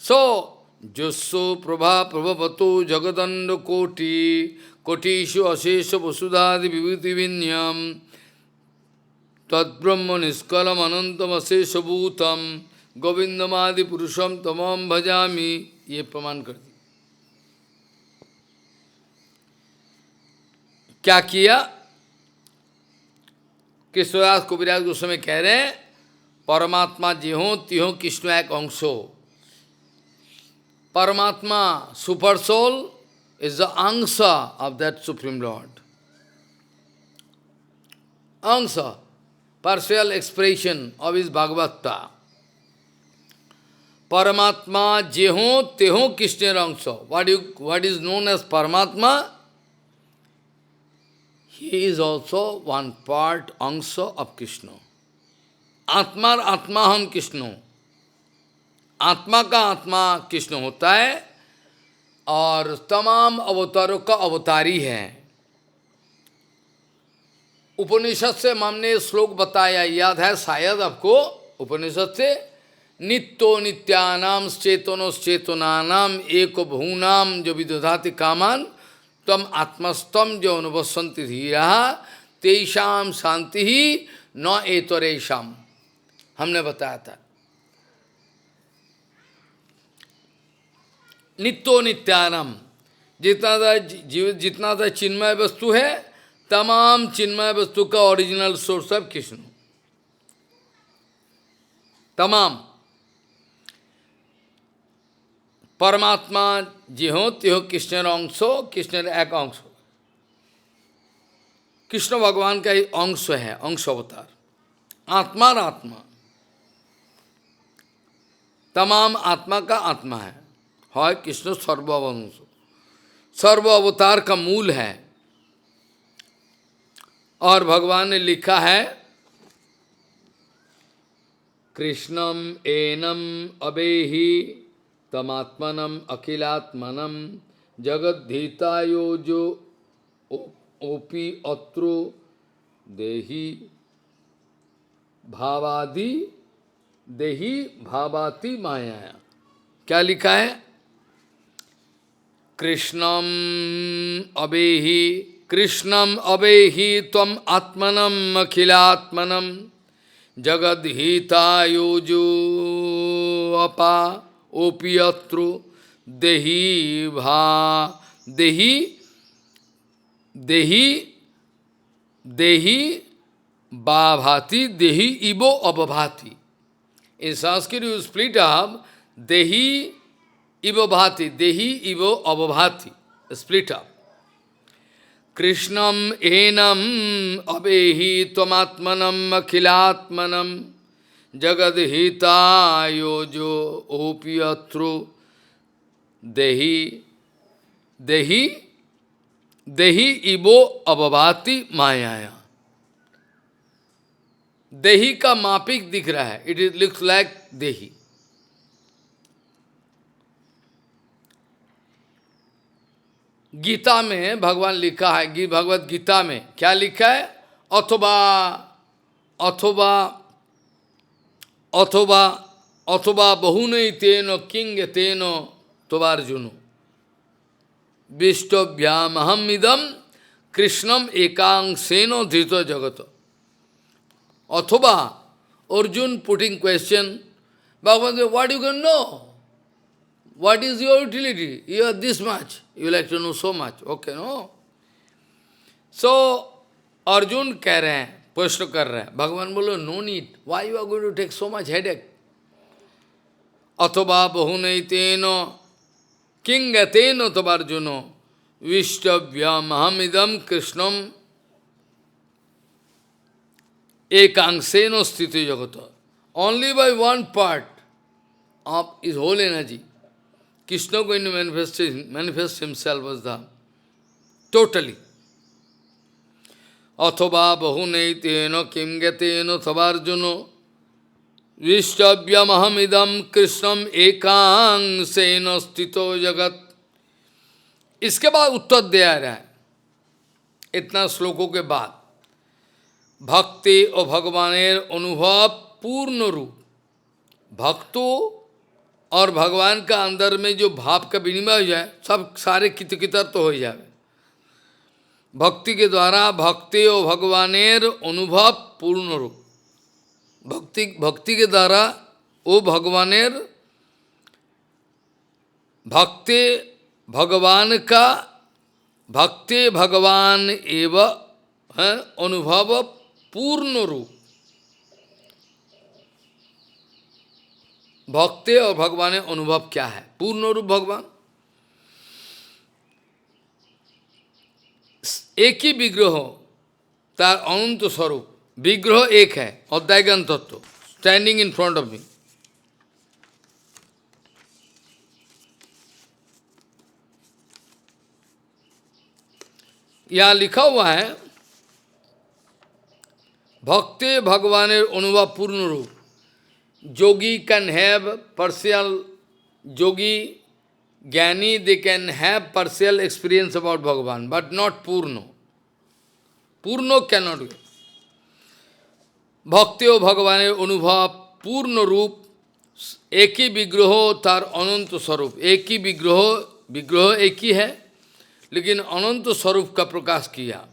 S1: सो जस्सो प्रभा प्रभवतो जगदंड कोटि कोटिषु अशेष वसुधादि विभूति विन्यम तद्ब्रह्म निष्कलम अनंतम अशेष भूतम गोविंदमादि पुरुषम तमम भजामि. ये प्रमाण कर दी. क्या किया? कृष्णदास कविराज गोस्वामी कह रहे हैं, परमात्मा जिहो तिहो कृष्ण एक अंशो. Paramatma, super soul, is the angsa of that Supreme Lord. Angsa, partial expression of his Bhagavata. Paramatma jeho teho Krishna angsa. What is known as Paramatma? He is also one part angsa of Krishna. Atmar Atmaham Krishna. आत्मा का आत्मा कृष्ण होता है और तमाम अवतारों का अवतारी है. उपनिषद से हमने श्लोक बताया, याद है शायद आपको? उपनिषद से नित्यो नित्यानाम चेतनोश्चेतनानाम एक भूनाम जो विदधाति कामान तम आत्मस्तम जो अनुवसंति धीरा तेषाम शांति ही न एतरे शाम, हमने बताया था। नित्यो नित्यानम, जितना सा चिन्मय वस्तु है, तमाम चिन्मय वस्तु का ओरिजिनल सोर्स ऑफ कृष्ण, तमाम परमात्मा जी हो त्यो कृष्णर अंश, कृष्णर एक अंश, कृष्ण भगवान का ही अंश है, अंश अवतार, आत्मा आत्मा, तमाम आत्मा का आत्मा है कृष्ण सर्ववंश, सर्व अवतार का मूल है। और भगवान ने लिखा है कृष्णम एनम अबेहि तमात्मनम अखिलात्मनम जगद्धीतायो जो ओपी अत्रो देही भावादि देही भावाति माया। क्या लिखा है? कृष्णम अबेहि त्वम आत्मनम अखिलात्मनम जगद्हितायोजो अपा ओपियत्रु देहि भा देहि देहि देहि बाभाति देहि इबो अबभाति। In Sanskrit you split up dehi ivo bhati, dehi ivo abhavati, split up. Krishnam enam abehi tvamatmanam akhilatmanam jagadhita yojo opiyatru dehi dehi dehi ivo abhavati mayaya. देही का मापिक दिख रहा है, इट इज लुक्स लाइक देही। गीता में भगवान लिखा है, भगवत गीता में क्या लिखा है? अथवा अथवा अथवा अथवा बहुनई तेनो किंग तेनो तवार्जुनो विष्टभ्याम हम इदम कृष्णम एकांशेनो धृतो जगत। Athoba, Arjun putting question, Bhagavan says, what you can know? What is your utility? You are this much. You like to know so much. Okay, no? So, Arjun कह रहे हैं, प्रश्न कर रहे हैं, भगवान बोलो, no need. Why you are going to take so much headache? Athoba bahunai kingateno tabarjuno vishtavyam hamidam krishnam ekangseno sthiti jagata. Only by one part of his whole energy, Krishna going to manifest himself as the totally. Athoba bahunaiteno kimgateno tavarjuno vishtavyamahamidam krishnam ekangseno sthito jagat. इसके बाद उत्तर दिया रहा है, इतना श्लोकों के बाद। भक्ति और भगवानेर अनुभव पूर्ण रूप, भक्तों और भगवान का अंदर में जो भाव का विनिमय हो जाए, सब सारे कितर तो हो जाए। भक्ति के द्वारा भक्ति और भगवानेर अनुभव पूर्ण रूप, भक्ति के द्वारा वो भगवानेर भक्ति भगवान का भक्ति भगवान एवं अनुभव पूर्ण रूप। भक्ति और भगवान अनुभव क्या है? पूर्ण रूप भगवान। एक ही विग्रह तार अनंत स्वरूप, विग्रह एक है, अद्वैत तत्व, standing in front of me. यहाँ लिखा हुआ है भक्ति भगवानेर अनुभव पूर्ण रूप। Yogi can have partial, yogi, jnani, they can have partial experience about Bhagavan, but not Purno. Purno cannot be. Bhakti o Bhagavan anubhav, Purno रूप, एक ही विग्रह तार अनंत स्वरूप। एक ही विग्रह एक ही है, लेकिन अनंत स्वरूप का प्रकाश किया।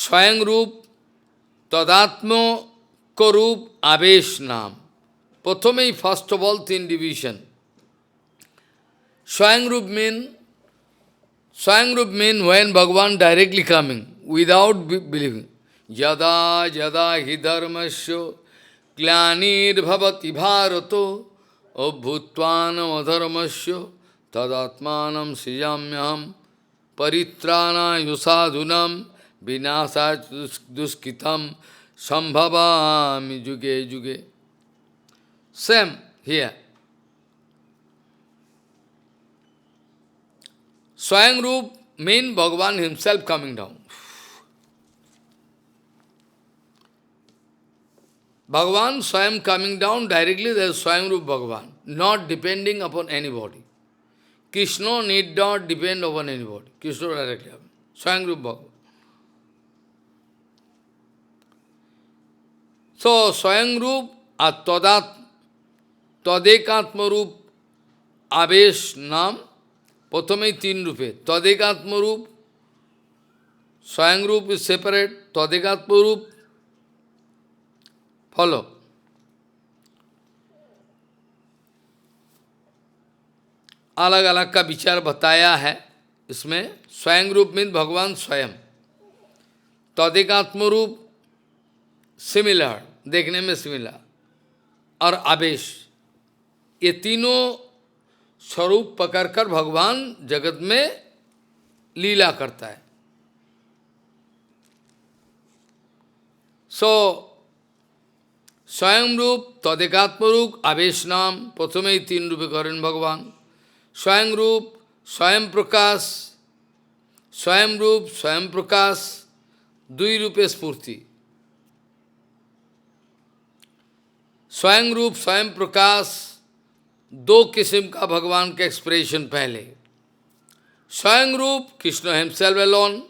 S1: स्वयं रूप तदात्म को रूप आवेश नाम प्रथम ही फर्स्ट ऑफ ऑल तीन डिविजन स्वयं रूप मीन व्हेन भगवान डायरेक्टली कमिंग विदाउट बिलीविंग यदा यदा हि धर्मस्य ग्लानिर्भवति भारतो अभूत्वानमधर्मस्य तदात्मानं सृजाम्यहं परित्राणाय साधूनां विनाशाय दुष्कृतं संभवामि जुगे जुगे. Same here. Swayam Roop means Bhagavan himself coming down. Bhagavan Swayam coming down directly, there is Swayam Roop Bhagavan, not depending upon anybody. Krishna need not depend upon anybody. Krishna directly. Swayam Roop Bhagavan. So, Swayam Roop Tadekatma Roop Avesh Nam प्रथम तीन रूपे तदेकात्म रूप स्वयं रूप is separate तदेकात्म रूप follow अलग अलग का विचार बताया है इसमें. स्वयं रूप मीन भगवान स्वयं, तदेकात्म रूप सिमिलर, देखने में सिमिलर, और आवेश, ये तीनों स्वरूप पकड़कर भगवान जगत में लीला करता है. सो स्वयं रूप तदेकात्म रूप आवेश नाम प्रथम ही तीन रूपे करें भगवान. स्वयं रूप स्वयं प्रकाश, स्वयं रूप स्वयं प्रकाश, दुई रूपे स्फूर्ति. स्वयं रूप स्वयं प्रकाश दो किस्म का भगवान के एक्सप्रेशन पहले. स्वयं रूप कृष्ण हिमसेल्फ अलोन,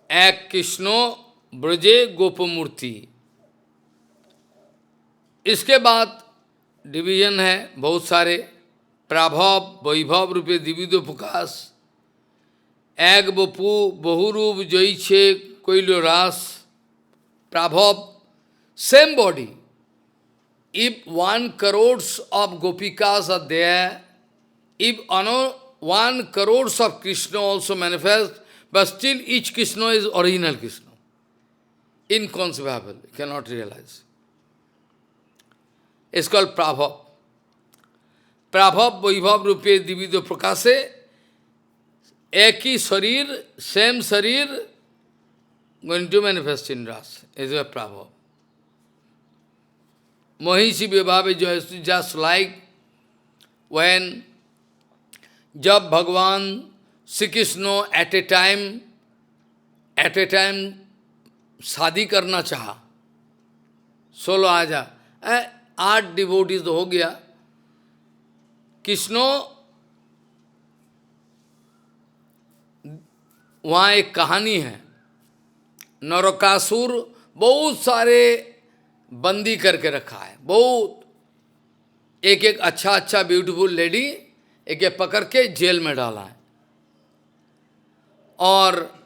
S1: एक कृष्ण ब्रजे गोपमूर्ति. इसके बाद डिवीजन है बहुत सारे. प्राभव वैभव रूपे द्विविध प्रकाश, एक बपू बहुरूप जई छे कोइलो रास. प्राभव same body. If 1 crores of gopikas are there, if 1 crores of Krishna also manifest, but still each Krishna is original Krishna. Inconceivable, you cannot realize. It's called Prabhav. Prabhav Vaibhav Rupe Divido Prakase, एक ही शरीर, same शरीर going to manifest in Ras, is a Prabhav. Mohishi Vibhav is just like when जब भगवान Shri Krishna at a time शादी करना चाहा, 16 आजा 8 devotees हो गया. कृष्ण वहाँ एक कहानी है, नरकासुर बहुत सारे बंदी करके रखा है, बहुत एक एक अच्छा ब्यूटीफुल लेडी एक एक पकड़ के जेल में डाला है. और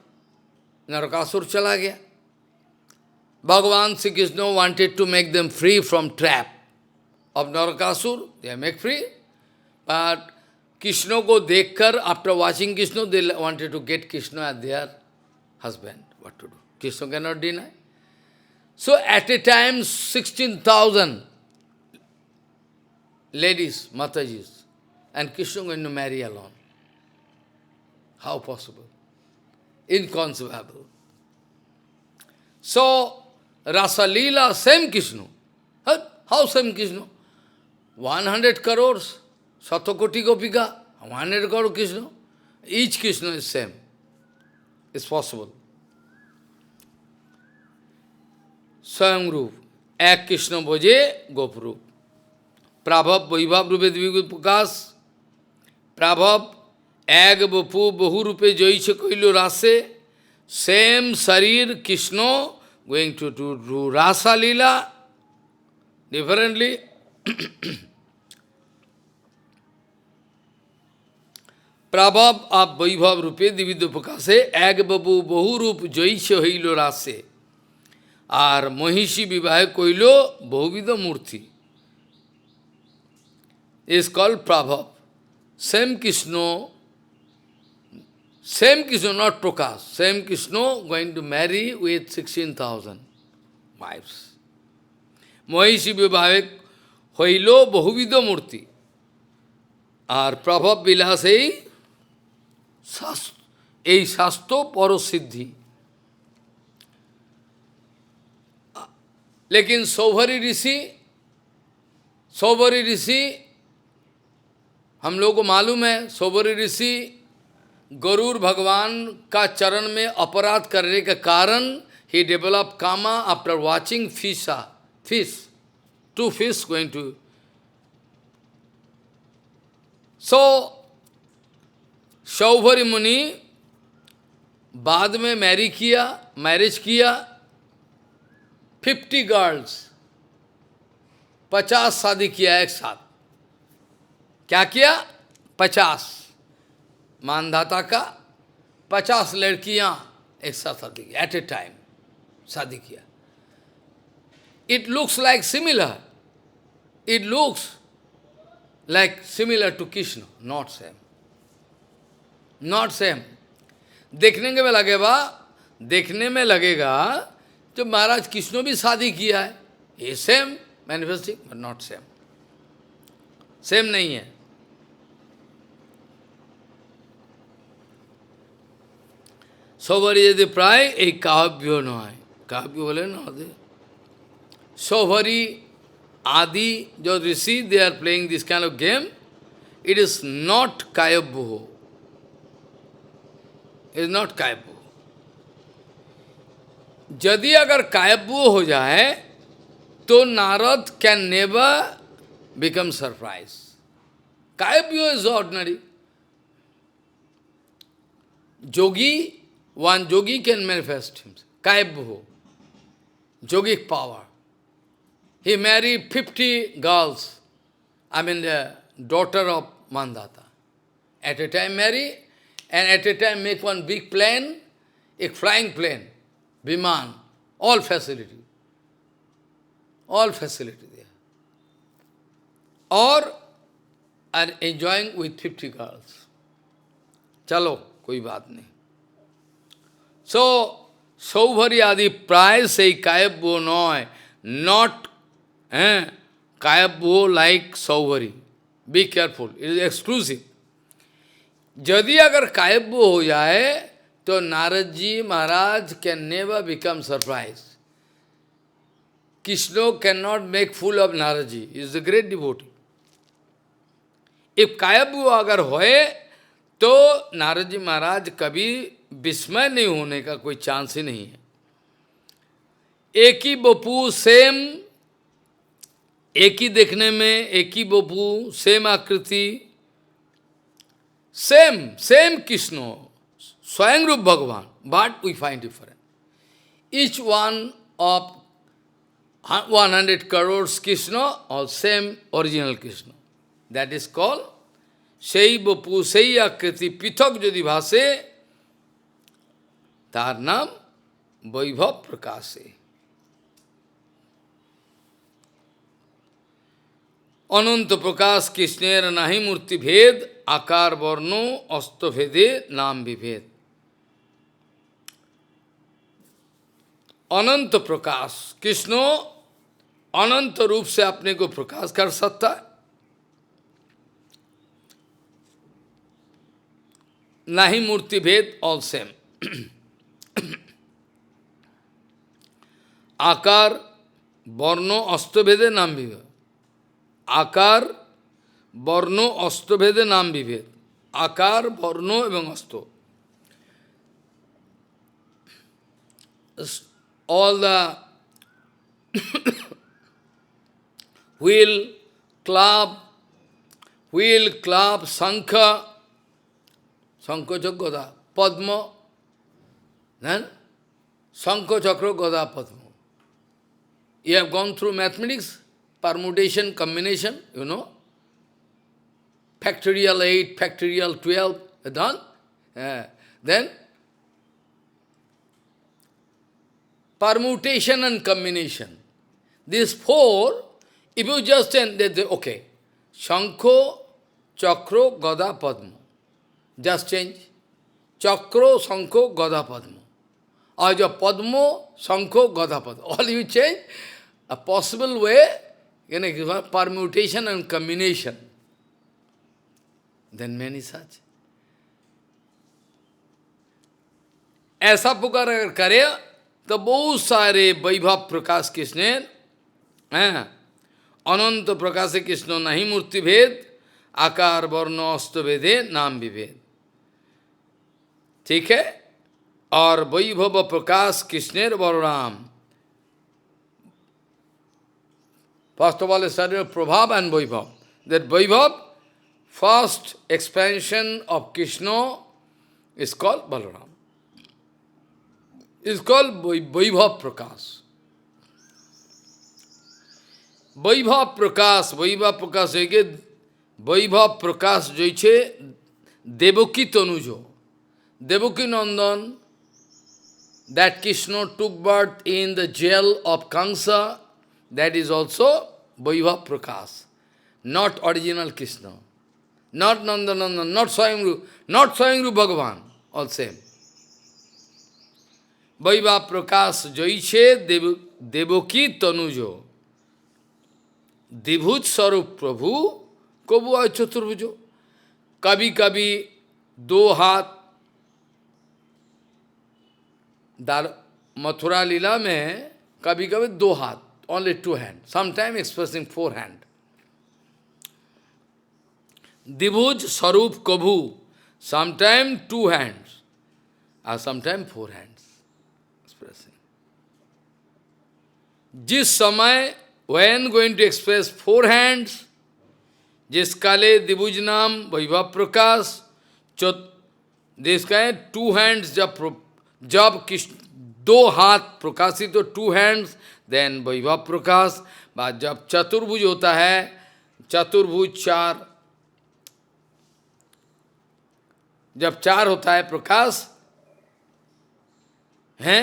S1: नरकासुर चला गया. भगवान Shri Krishna wanted to make them free from trap of Narakasur, they make free. But Krishna को देखकर after watching Krishna they wanted to get Krishna as their husband. What to do? Krishna can not deny. So at a time 16,000 ladies, Matajis, and Krishna going to marry alone. How possible? Inconceivable. So Rasa Leela, same Krishna. How same Krishna? 100 crores, Satakoti Gopika, 100 crore Krishna. Each Krishna is same. It's possible. स्वयं रूप एक कृष्ण बोझे गोप रूप. प्राभव वैभव रूपे द्विगुण प्रकाश. प्राभव एक बपू बहु रूपे जई छे कइलो रासे. Same sharir Krishna going to do rasa lila differently. प्रभाव आप वैभव रूपे दिविद प्रकाशे एक बबू बहुरूप जैश हईल रासे और महिषी विवाह कइल बहुविध मूर्ति is called Prabhav. Same Krishna, not Prakash. Same Krishna going to marry with 16,000 wives. Mahishi Vibhavek Hoilo Bahuvido Murti. আর প্রভাব বিলাস এই শাস্ত্র পরসিদ্ধি लेकिन सौभरी ऋषि हम लोग को मालूम है सौभरी ऋषि गरुड़ भगवान का चरण में अपराध करने के कारण ही डेवलप कामा after watching fish 2 fish going to so Saubhari muni बाद में मैरिज किया 50 गर्ल्स 50 शादी किया एक साथ क्या किया 50 मानधाता का 50 लड़कियां एक साथ शादी की एट ए टाइम शादी किया it looks like similar to Krishna not same देखने में लगेगा जो महाराज कृष्ण भी शादी किया है ये same manifesting but not same नहीं है सौभरी यदि प्राय एक काव्य नय काव्य बोले ना सौभरी आदि जो ऋषि they are playing this kind of game it is not कायब्बुह इज नॉट कायब्बुह यदि अगर कायब्बुह हो जाए तो Narad can never become surprise कायब्बुह is ordinary one yogi can manifest himself. Kaibhuho, yogic power. He married 50 girls, the daughter of Mandata. At a time marry, and at a time make one big plane, a flying plane, Viman, all facility there. Or are enjoying with 50 girls. Chalo, koi baat nahi. So, Saubhari Adi Pray say Kayabbo noy, not Kayabbo like Saubhari. Be careful, it is exclusive. Yadi agar Kayabbo ho jaye, to Narad ji Maharaj can never become surprised. Krishna cannot make fool of Narad ji, he is a great devotee. If Kayabbo agar hoye, to Narad ji Maharaj kabhi विस्मय नहीं होने का कोई chance ही नहीं है एक ही बपू सेम एक ही देखने में एक ही बपू सेम आकृति सेम कृष्ण स्वयं रूप भगवान but we find different each one of 100 crore Krishna और same original Krishna that is called सही बपू सही आकृति पृथक यदि भाषे तार नाम वैभव प्रकाश है अनंत प्रकाश कृष्णेर नाही मूर्ति भेद आकार वर्णो अस्त भेदे नाम विभेद अनंत प्रकाश कृष्ण अनंत रूप से अपने को प्रकाश कर सकता है नाही मूर्ति भेद ऑल सेम आकार वर्णो अस्तभेदे नाम विभेद आकार वर्णो अस्तभेदे नाम विभेद आकार वर्णो एवं अस्तो all the wheel club shankha chakra padma then shankha chakra gada padma. You have gone through mathematics, permutation, combination, Factorial 8, factorial 12, Done? Then, permutation and combination. These four, if you just say, okay, Shankho, Chakro, Gada, Padma. Just change. Chakro, Shankho, Gada, Padma. Or your Padmo, Shankho, Gada, Padma. All you change, a possible way, permutation and combination. Then many such. ऐसा पुकार अगर करे तो बहुत सारे वैभव प्रकाश कृष्ण अनंत प्रकाश कृष्ण नहीं मूर्ति भेद आकार वर्ण अस्त भेदे नाम विभेद. ठीक है. और वैभव प्रकाश कृष्णेर Balram. First of all, started Prabhav and Vaibhav. That Vaibhav, first expansion of Krishna is called Balaram. Is called Vaibhav Prakash. Vaibhav Prakash है Vaibhav Prakash जो है Devaki Tanujo. Devaki Nandan, that Krishna took birth in the jail of Kamsa, that is also Vaibhav Prakash, not original Krishna, not Nandanandan, not Swayamru Bhagavan, all same. Vaibhav Prakash Jaiche Devaki Tanujo, Dibhuj Sarup Prabhu, Kobu Ay Chaturbujo, Kabhi Kabhi दो हाथ. मथुरा लीला में कभी कभी दो हाथ, only two hands, sometimes expressing four hands. Dibhuj Sarup Kabhu, sometimes two hands, or sometimes four hands expressing. जिस समय, when going to express four hands, जिस काले दिभुज नाम वैभव प्रकाश, जिसका two hands जब कृष्ण दो हाथ प्रकाशित हो, two hands, then वैभव प्रकाश. बाद जब चतुर्भुज होता है, चतुर्भुज चार, जब चार होता है प्रकाश है,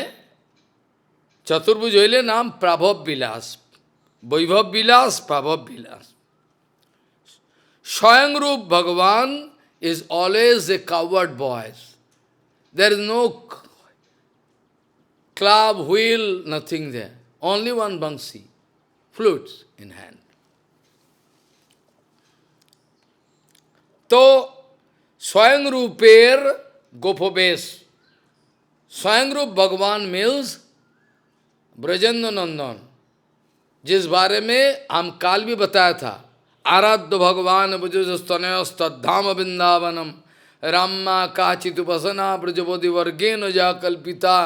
S1: चतुर्भुज होइले नाम प्रभव विलास, वैभव विलास, प्रभव विलास. स्वयं रूप भगवान is always a coward voice. There is no club, wheel, nothing there. Only one Bansi, flutes in hand. तो स्वयं रूपेर गोपवेश, स्वयं रूप भगवान मीन्स ब्रजेंद्र नंदन, जिस बारे में हम काल भी बताया था. आराध्य भगवान ब्रजस्तनयस्तधाम वृंदावनम रामा काचितुपसना ब्रजबोधि वर्गेन जा कल्पिता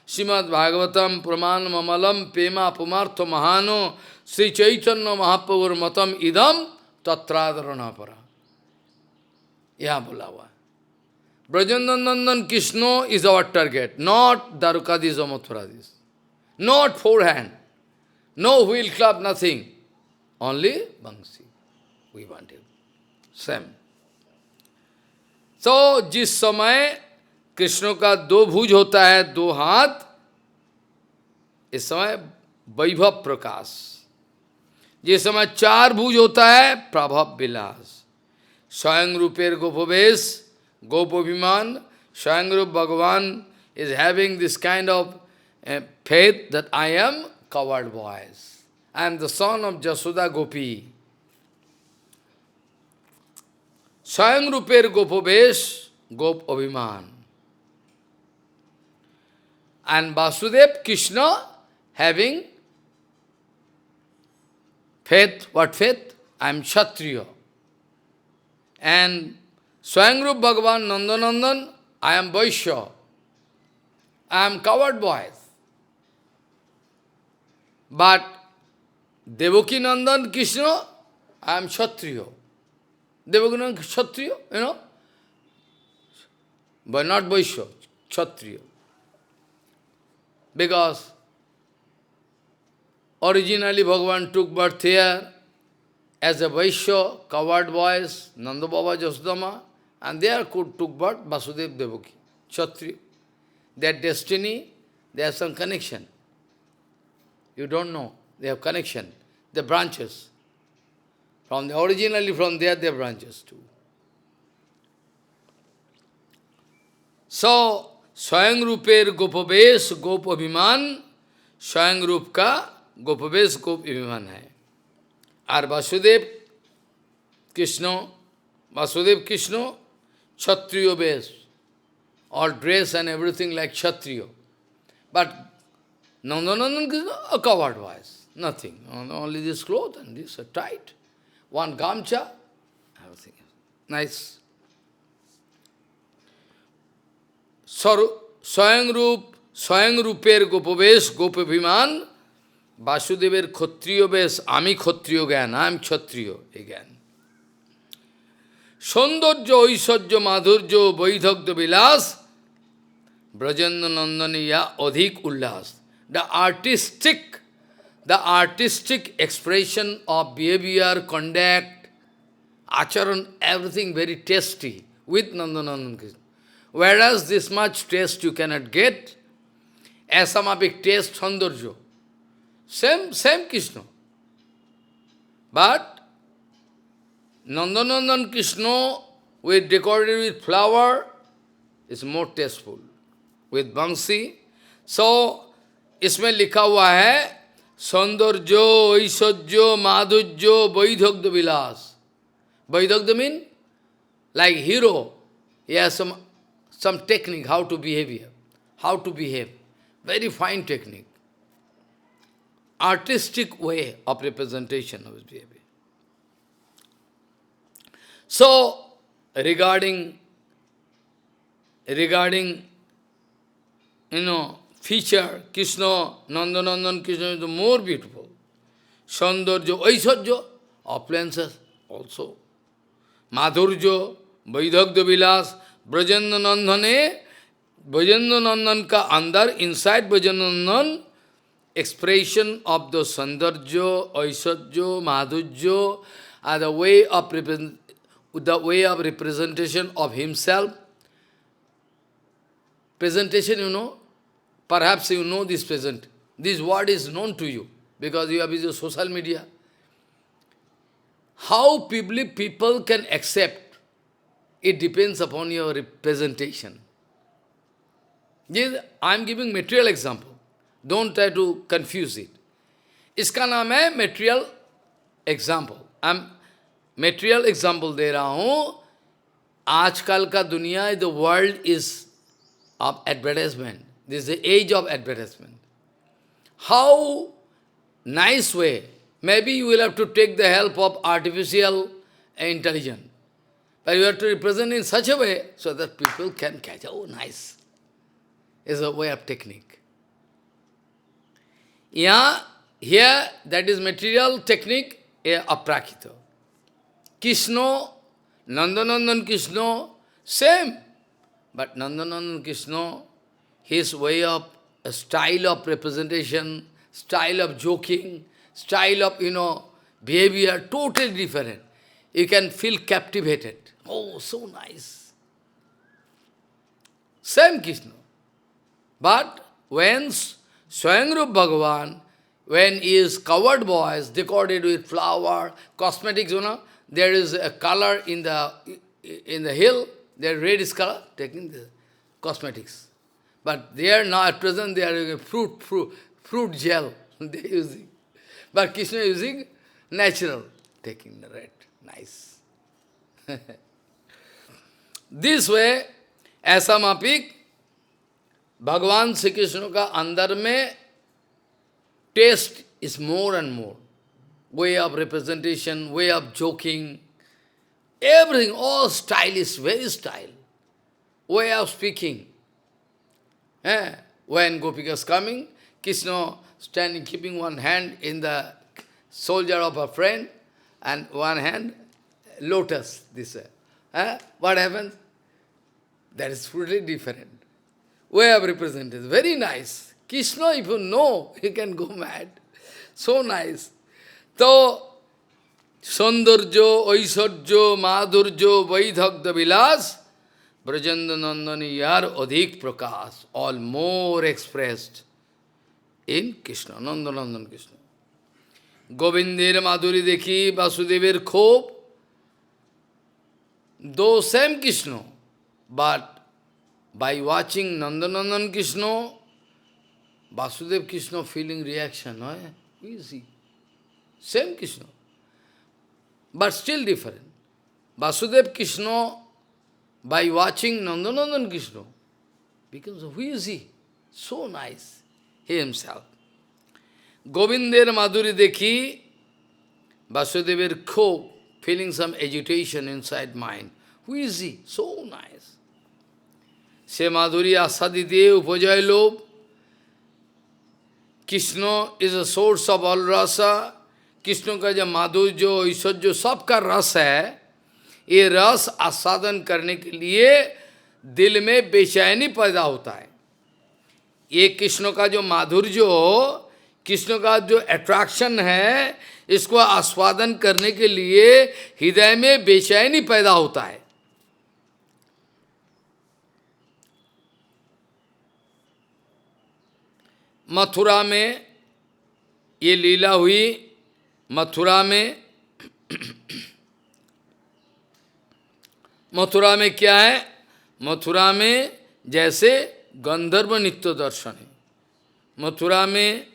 S1: श्रीमद् भागवतम प्रमाण ममलम प्रेमा पुमार्थ महानो श्री चैतन्य महाप्रभुर मतम इदम तत्रादरणा परा. यहाँ बोला हुआ Brajendra Nandan Krishna is our target, not Dwarkadhish और Mathuradhish, not four hand, no wheel club, nothing, only bansi. We want him. Same. So, जिस समय कृष्ण का दो भुज होता है, दो हाथ, इस समय वैभव प्रकाश. जिस समय चार भुज होता है, प्रभव विलास. स्वयं रूपेर गोपवेश, गोपाभिमान. स्वयं रूप भगवान is having this kind of faith that I am covered voice. I am the son of Jasoda Gopi. स्वयं रूपेर गोपवेश, गोप अभिमान. And Vasudev, Krishna, having faith. What faith? I am Kshatriya. And Swayamrup Bhagavan Nandanandan, I am Vaishya. I am covered boys. But Devaki Nandan Krishna, I am Kshatriya. Devaki Nandan Kshatriya, but not Vaishya, Kshatriya. Because originally Bhagavan took birth here as a Vaishya, covered boys, Nanda Baba Jasudama, And they are took birth Vasudev Devaki, Kshatriya. Their destiny, they have some connection. You don't know. They have connection. The branches. Originally from there, they have branches too. So, Swayam Ruper Gopavesh Gop Abhiman, Swayam Rup ka Gopavesh Gop Abhiman hai. Or Vasudev Krishna, Kshatriya Vesh, all dress and everything like Kshatriya. But Nandanandan Krishna, a covered voice, nothing. Only this cloth and this tight. One gamcha, everything. Nice. Swayam Ruper Gopavesh Gopabhiman, Vasudever Kshatriya Vesh, Ami Kshatriya again, I am Kshatriya again. Saundarya, Aishwarya, Madhurya, Vaidhagya Vilas, Brajendra Nandaniya Adhik Ullas. The artistic expression of behavior, conduct, acharan, everything very tasty with Nandanandan Krishna. Whereas this much taste you cannot get, asamapik taste, Saundarya. Same Krishna. But Nandanandan Krishna with decorated with flower is more tasteful. With Bansi. So, इसमें लिखा हुआ है सौंदर्य ऐश्वर्य माधुर्य वैधग्य विलास. Vaidagya mean like hero. He has some technique how to behave. Very fine technique. Artistic way of representation of his behavior. So, regarding feature, Krishna, Nandanandan Krishna is more beautiful. Saundarya, Aishwarya, opulences also. Madhurya, Vaidhagya Vilas, Brajendra Nandan ka andar, inside Brajendra Nandan, expression of the Saundarya, Aishwarya, Madhurya, are the way of representation of himself. Presentation, perhaps you know this present. This word is known to you, because you have used social media. How people can accept, it depends upon your representation. I am giving material example. Don't try to confuse it. इसका नाम है material example. Material example दे रहा हूँ. आजकल का दुनिया, the world is of advertisement. This is the age of advertisement. How nice way. Maybe you will have to take the help of artificial intelligence. But you have to represent in such a way so that people can catch, oh nice. Is a way of technique. Yeah, here that is material technique of Prakita. Krishna, Nandanandan Krishna, same. But Nandanandan Krishna, his way of, style of representation, style of joking, style of, behavior, totally different. You can feel captivated. Oh, so nice. Same Krishna. But when Swayamrup Bhagavan, when he is covered voice, decorated with flower, cosmetics, there is a color in the hill, their red is color, taking the cosmetics. But they are now at present they are using fruit gel they are using. But Krishna is using natural, taking the red. Nice. This way, ऐसा मापिक भगवान श्री कृष्ण का अंदर में taste is more and more. Way of representation, way of joking, everything, all style is very style. Way of speaking. When Gopika is coming, Krishna standing, keeping one hand in the shoulder of a friend, and one hand, lotus, this way. What happens? That is totally different. Way of representation, very nice. Krishna, if you know, you can go mad. So nice. So, Saundarjo, Aishwarjo, Madhurjo, Vaidhagda Vilas, Brajendra Nandani Yar Adhik Prakash, all more expressed in Krishna, Nandanandan Krishna. Govindir Madhuri Dekhi, Vasudever Khop, though same Krishna, but by watching Nandanandan Krishna, Vasudev Krishna feeling reaction, no? Who is he? Same Krishna, but still different. Vasudev Krishna, by watching Nandanandan Krishna, becomes, who is he? So nice, he himself. Govindir Madhuri Dekhi, Vasudever Khop, feeling some agitation inside mind. Who is he? So nice. Se Madhuri Asadide Upajay Lobh. Krishna is a source of all rasa. Krishna का जो माधुर्य, ऐश्वर्य, सबका रस है, ये रस आस्वादन करने के लिए दिल में बेचैनी पैदा होता है. ये कृष्ण का जो माधुर्य, कृष्ण का जो अट्रैक्शन है, इसको आस्वादन करने के लिए हृदय में बेचैनी पैदा होता है. मथुरा में ये लीला हुई. मथुरा में क्या है? मथुरा में जैसे गंधर्व नित्य दर्शन है. मथुरा में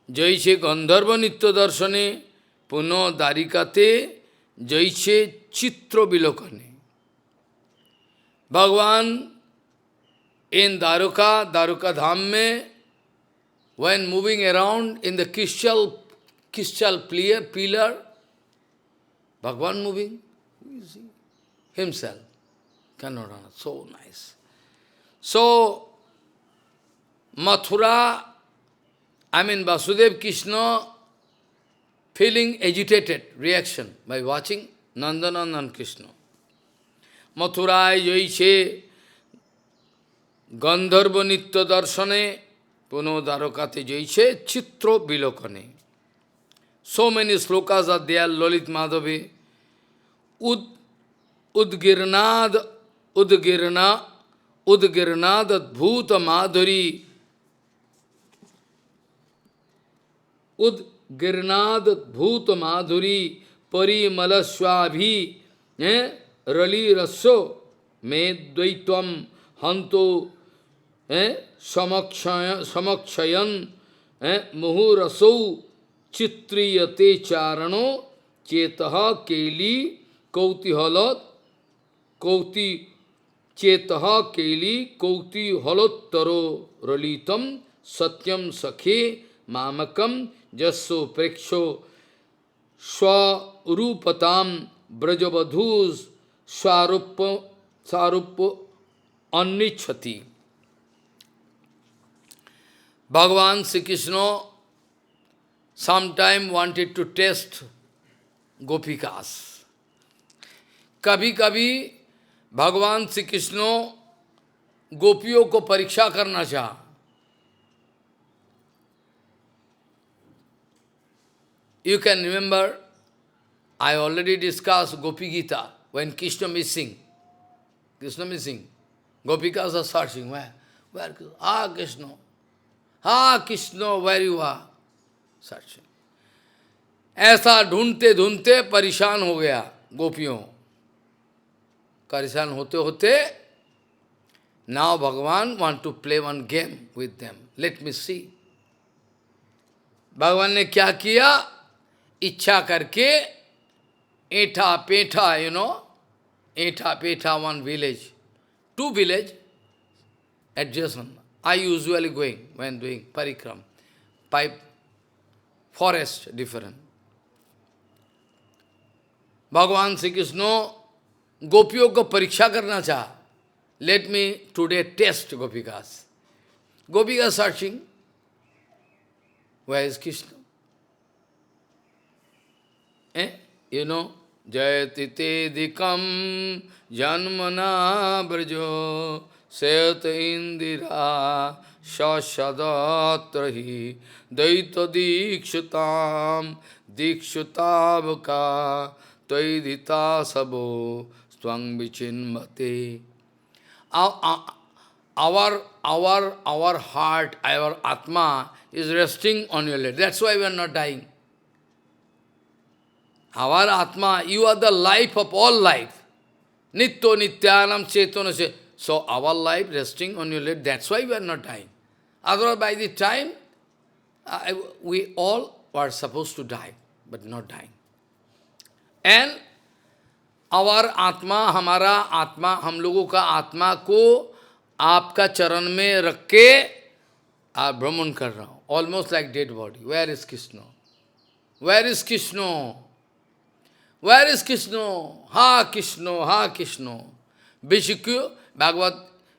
S1: जैसे गंधर्व नित्य दर्शने पुनः दारिकाते जैसे चित्र विलोकने. भगवान इन दारुका धाम में, when moving around in the crystal pillar, Bhagavan moving, who is he? Himself. Cannot run. So nice. So, Mathura, Vasudev Krishna feeling agitated reaction by watching Nandanandan Krishna. Mathura jaise Gandharva Nitya Darshane Puno Darakate jaise Chitro Bilokane. So many slokas are there, Lalit Madhavi. Udgirnad Bhuta Madhuri. Udgirnad Bhuta Madhuri Parimalaswabhi Rali Rasso Medvaitvam Hanto Samakshayan Muhurasau Chitriyate Charano Chetaha Keli Kauti Halat Kauti Chetaha Keli Kauti Halottaro Ralitam Satyam Sakhe Mamakam Jasso Preksho Swarupatam Brajabadhus Sarupa Annichati. Bhagavan Sri Krishna sometime wanted to test Gopikas. कभी कभी भगवान श्री कृष्ण गोपियों को परीक्षा करना चाहा. You can remember, I already discussed Gopi Gita, when Krishna missing. Gopikas are searching, where Krishna? Krishna, where you are? Searching. ऐसा ढूंढते ढूंढते परेशान हो गया गोपियों. परेशान होते होते, now Bhagavan want to play one game with them. Let me see. भगवान ने क्या किया? इच्छा करके एठा पेठा, एठा पेठा, one village, two village adjacent. I usually going when doing parikram by forest different. भगवान श्री कृष्ण गोपियों को परीक्षा करना चाहा. Let me today test Gopikas. Gopikas searching. Where is Krishna? Jayati te dikam janmana brajo sayat indira सदत्र ही दैत दीक्षुताम दीक्षुतावका त्वयिदिता सबो स्वं विचिन्मते. Our heart, our Atma is resting on your leg. That's why we are not dying. Our Atma, you are the life of all life. Nitto nityanam chetana se. So our life resting on your leg, that's why we are not dying. Otherwise, by the time, we all were supposed to die, but not dying. And our Atma, हमारा आत्मा, हम लोगों का आत्मा को आपका चरण में रख के आप भ्रमण कर रहा हूँ. Almost like dead body. Where is Krishna? Where is Krishna? Where is Krishna? Ha Krishna, ha Krishna. Vishikyu,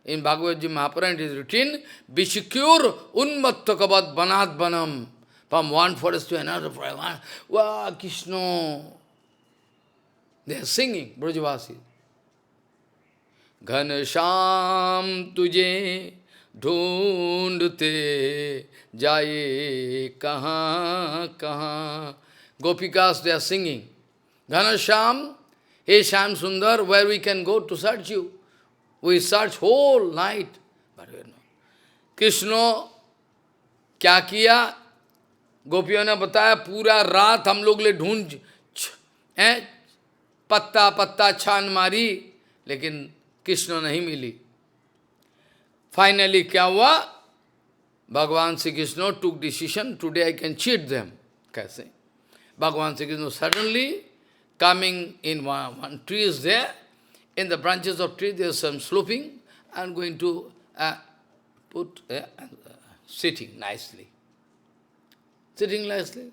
S1: in Bhagavad Gita Mahapuran it is written, Vishikyur unmattakavad banat banam. From one forest to another forest. Wow, Krishna. They are singing, Brajavasi. Ghanasham tujhe dhoondte jaye kahan kahan. Gopikas, they are singing. Ghanasham, hey Sham Sundar, where we can go to search you? We search whole night. But we are not. Krishna, क्या किया? गोपियों ने बताया पूरा रात हम लोग ले ढूंढ पत्ता पत्ता छान मारी, लेकिन कृष्ण नहीं मिली. फाइनली क्या हुआ? भगवान Shri Krishna took decision, today I can cheat them. कैसे? भगवान Shri Krishna suddenly coming in one tree is there, in the branches of tree there is some sloping, and going to put sitting nicely. Sitting nicely.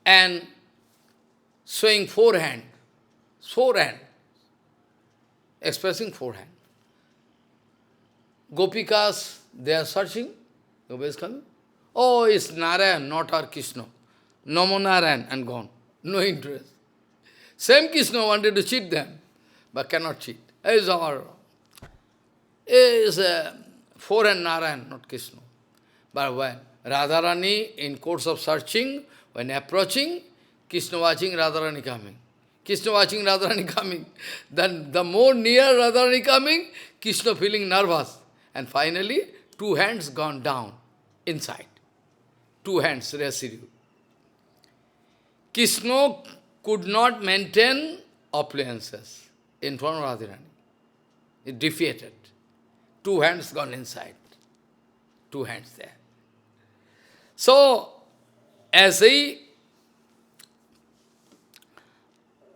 S1: And showing forehand, expressing forehand. Gopikas, they are searching. Nobody is coming. Oh, it's Narayan, not our Krishna. Namo Narayan, and gone. No interest. Same Krishna wanted to cheat them, but cannot cheat. Is a forehand Narayan, not Krishna. But when Radharani, in course of searching, when approaching, Krishna watching, Radharani coming. Krishna watching, Radharani coming. Then the more near Radharani coming, Krishna feeling nervous. And finally, two hands gone down inside. Two hands residue. Krishna could not maintain appliances in front of Radharani. It defeated. Two hands gone inside. Two hands there. So, as he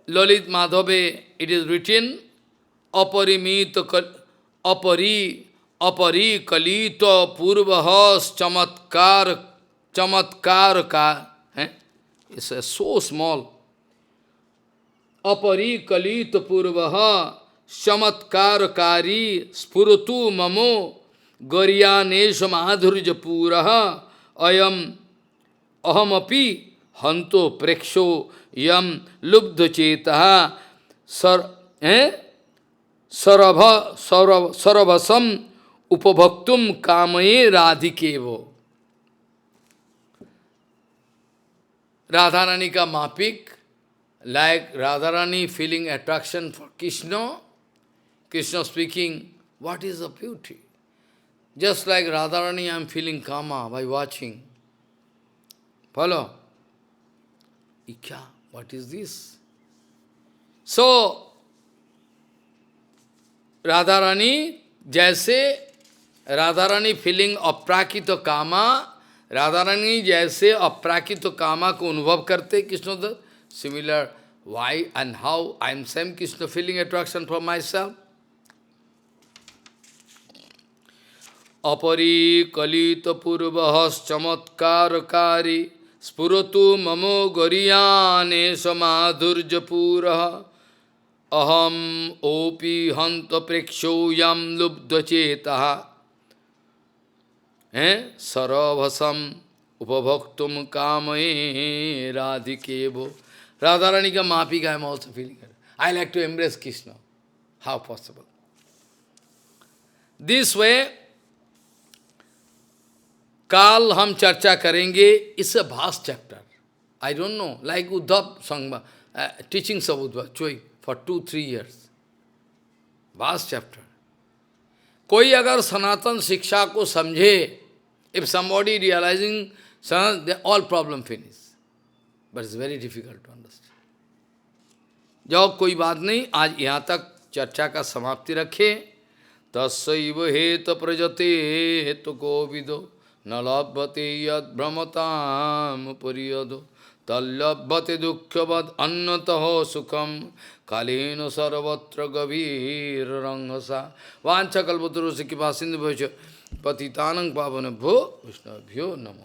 S1: Lalit Madhave, it is written, Aparimita kalita purvahas chamatkar ka. It's so small. Apari kalita purvaha chamatkar spuratu mamo garyanesha madhurja puraha ayam ahamapi hanto preksho yam lubdha chetaha sarabhasam upabhaktum kamaye radhikevo. Radharani ka mapik, like Radharani feeling attraction for Krishna, Krishna speaking, what is the beauty? Just like Radharani, I am feeling kama by watching. Follow? Ikya, what is this? So, Radharani, jaise Radharani feeling aprakita kama, Radharani jaise aprakita kama ko anubhav karte Krishna da, similar, why and how I am same Krishna feeling attraction for myself. Apari kalita purvahas chamatkarakari spuratu mamo gariyane samadhurja puraha aham opi hanta preksho yam lubdha chetaha sarabhasam upabhaktum kamaye radhikevo. Radharani ka mapika I am also feeling it. I like to embrace Krishna. How possible? This way काल हम चर्चा करेंगे, it's a vast chapter. I don't know, like Uddhav संग teachings of Uddhav चोई for 2-3 years. Vast chapter. कोई अगर सनातन शिक्षा को समझे, if somebody realizing all problem finish. But it's very difficult to understand. जाओ कोई बात नहीं, आज यहाँ तक चर्चा का समाप्ति रखे. तस्सैव हेत प्रजते हेतु कोविदो न लभते यद भ्रमताम परियदो तल्लभते दुःखवद अन्नतः सुखम कालेन सर्वत्र गभीर रंगसा. वाञ्छा कल्पतरुस्य कृपा सिन्धु भ्यो च पतितानं पावनेभ्यो वैष्णवेभ्यो नमः.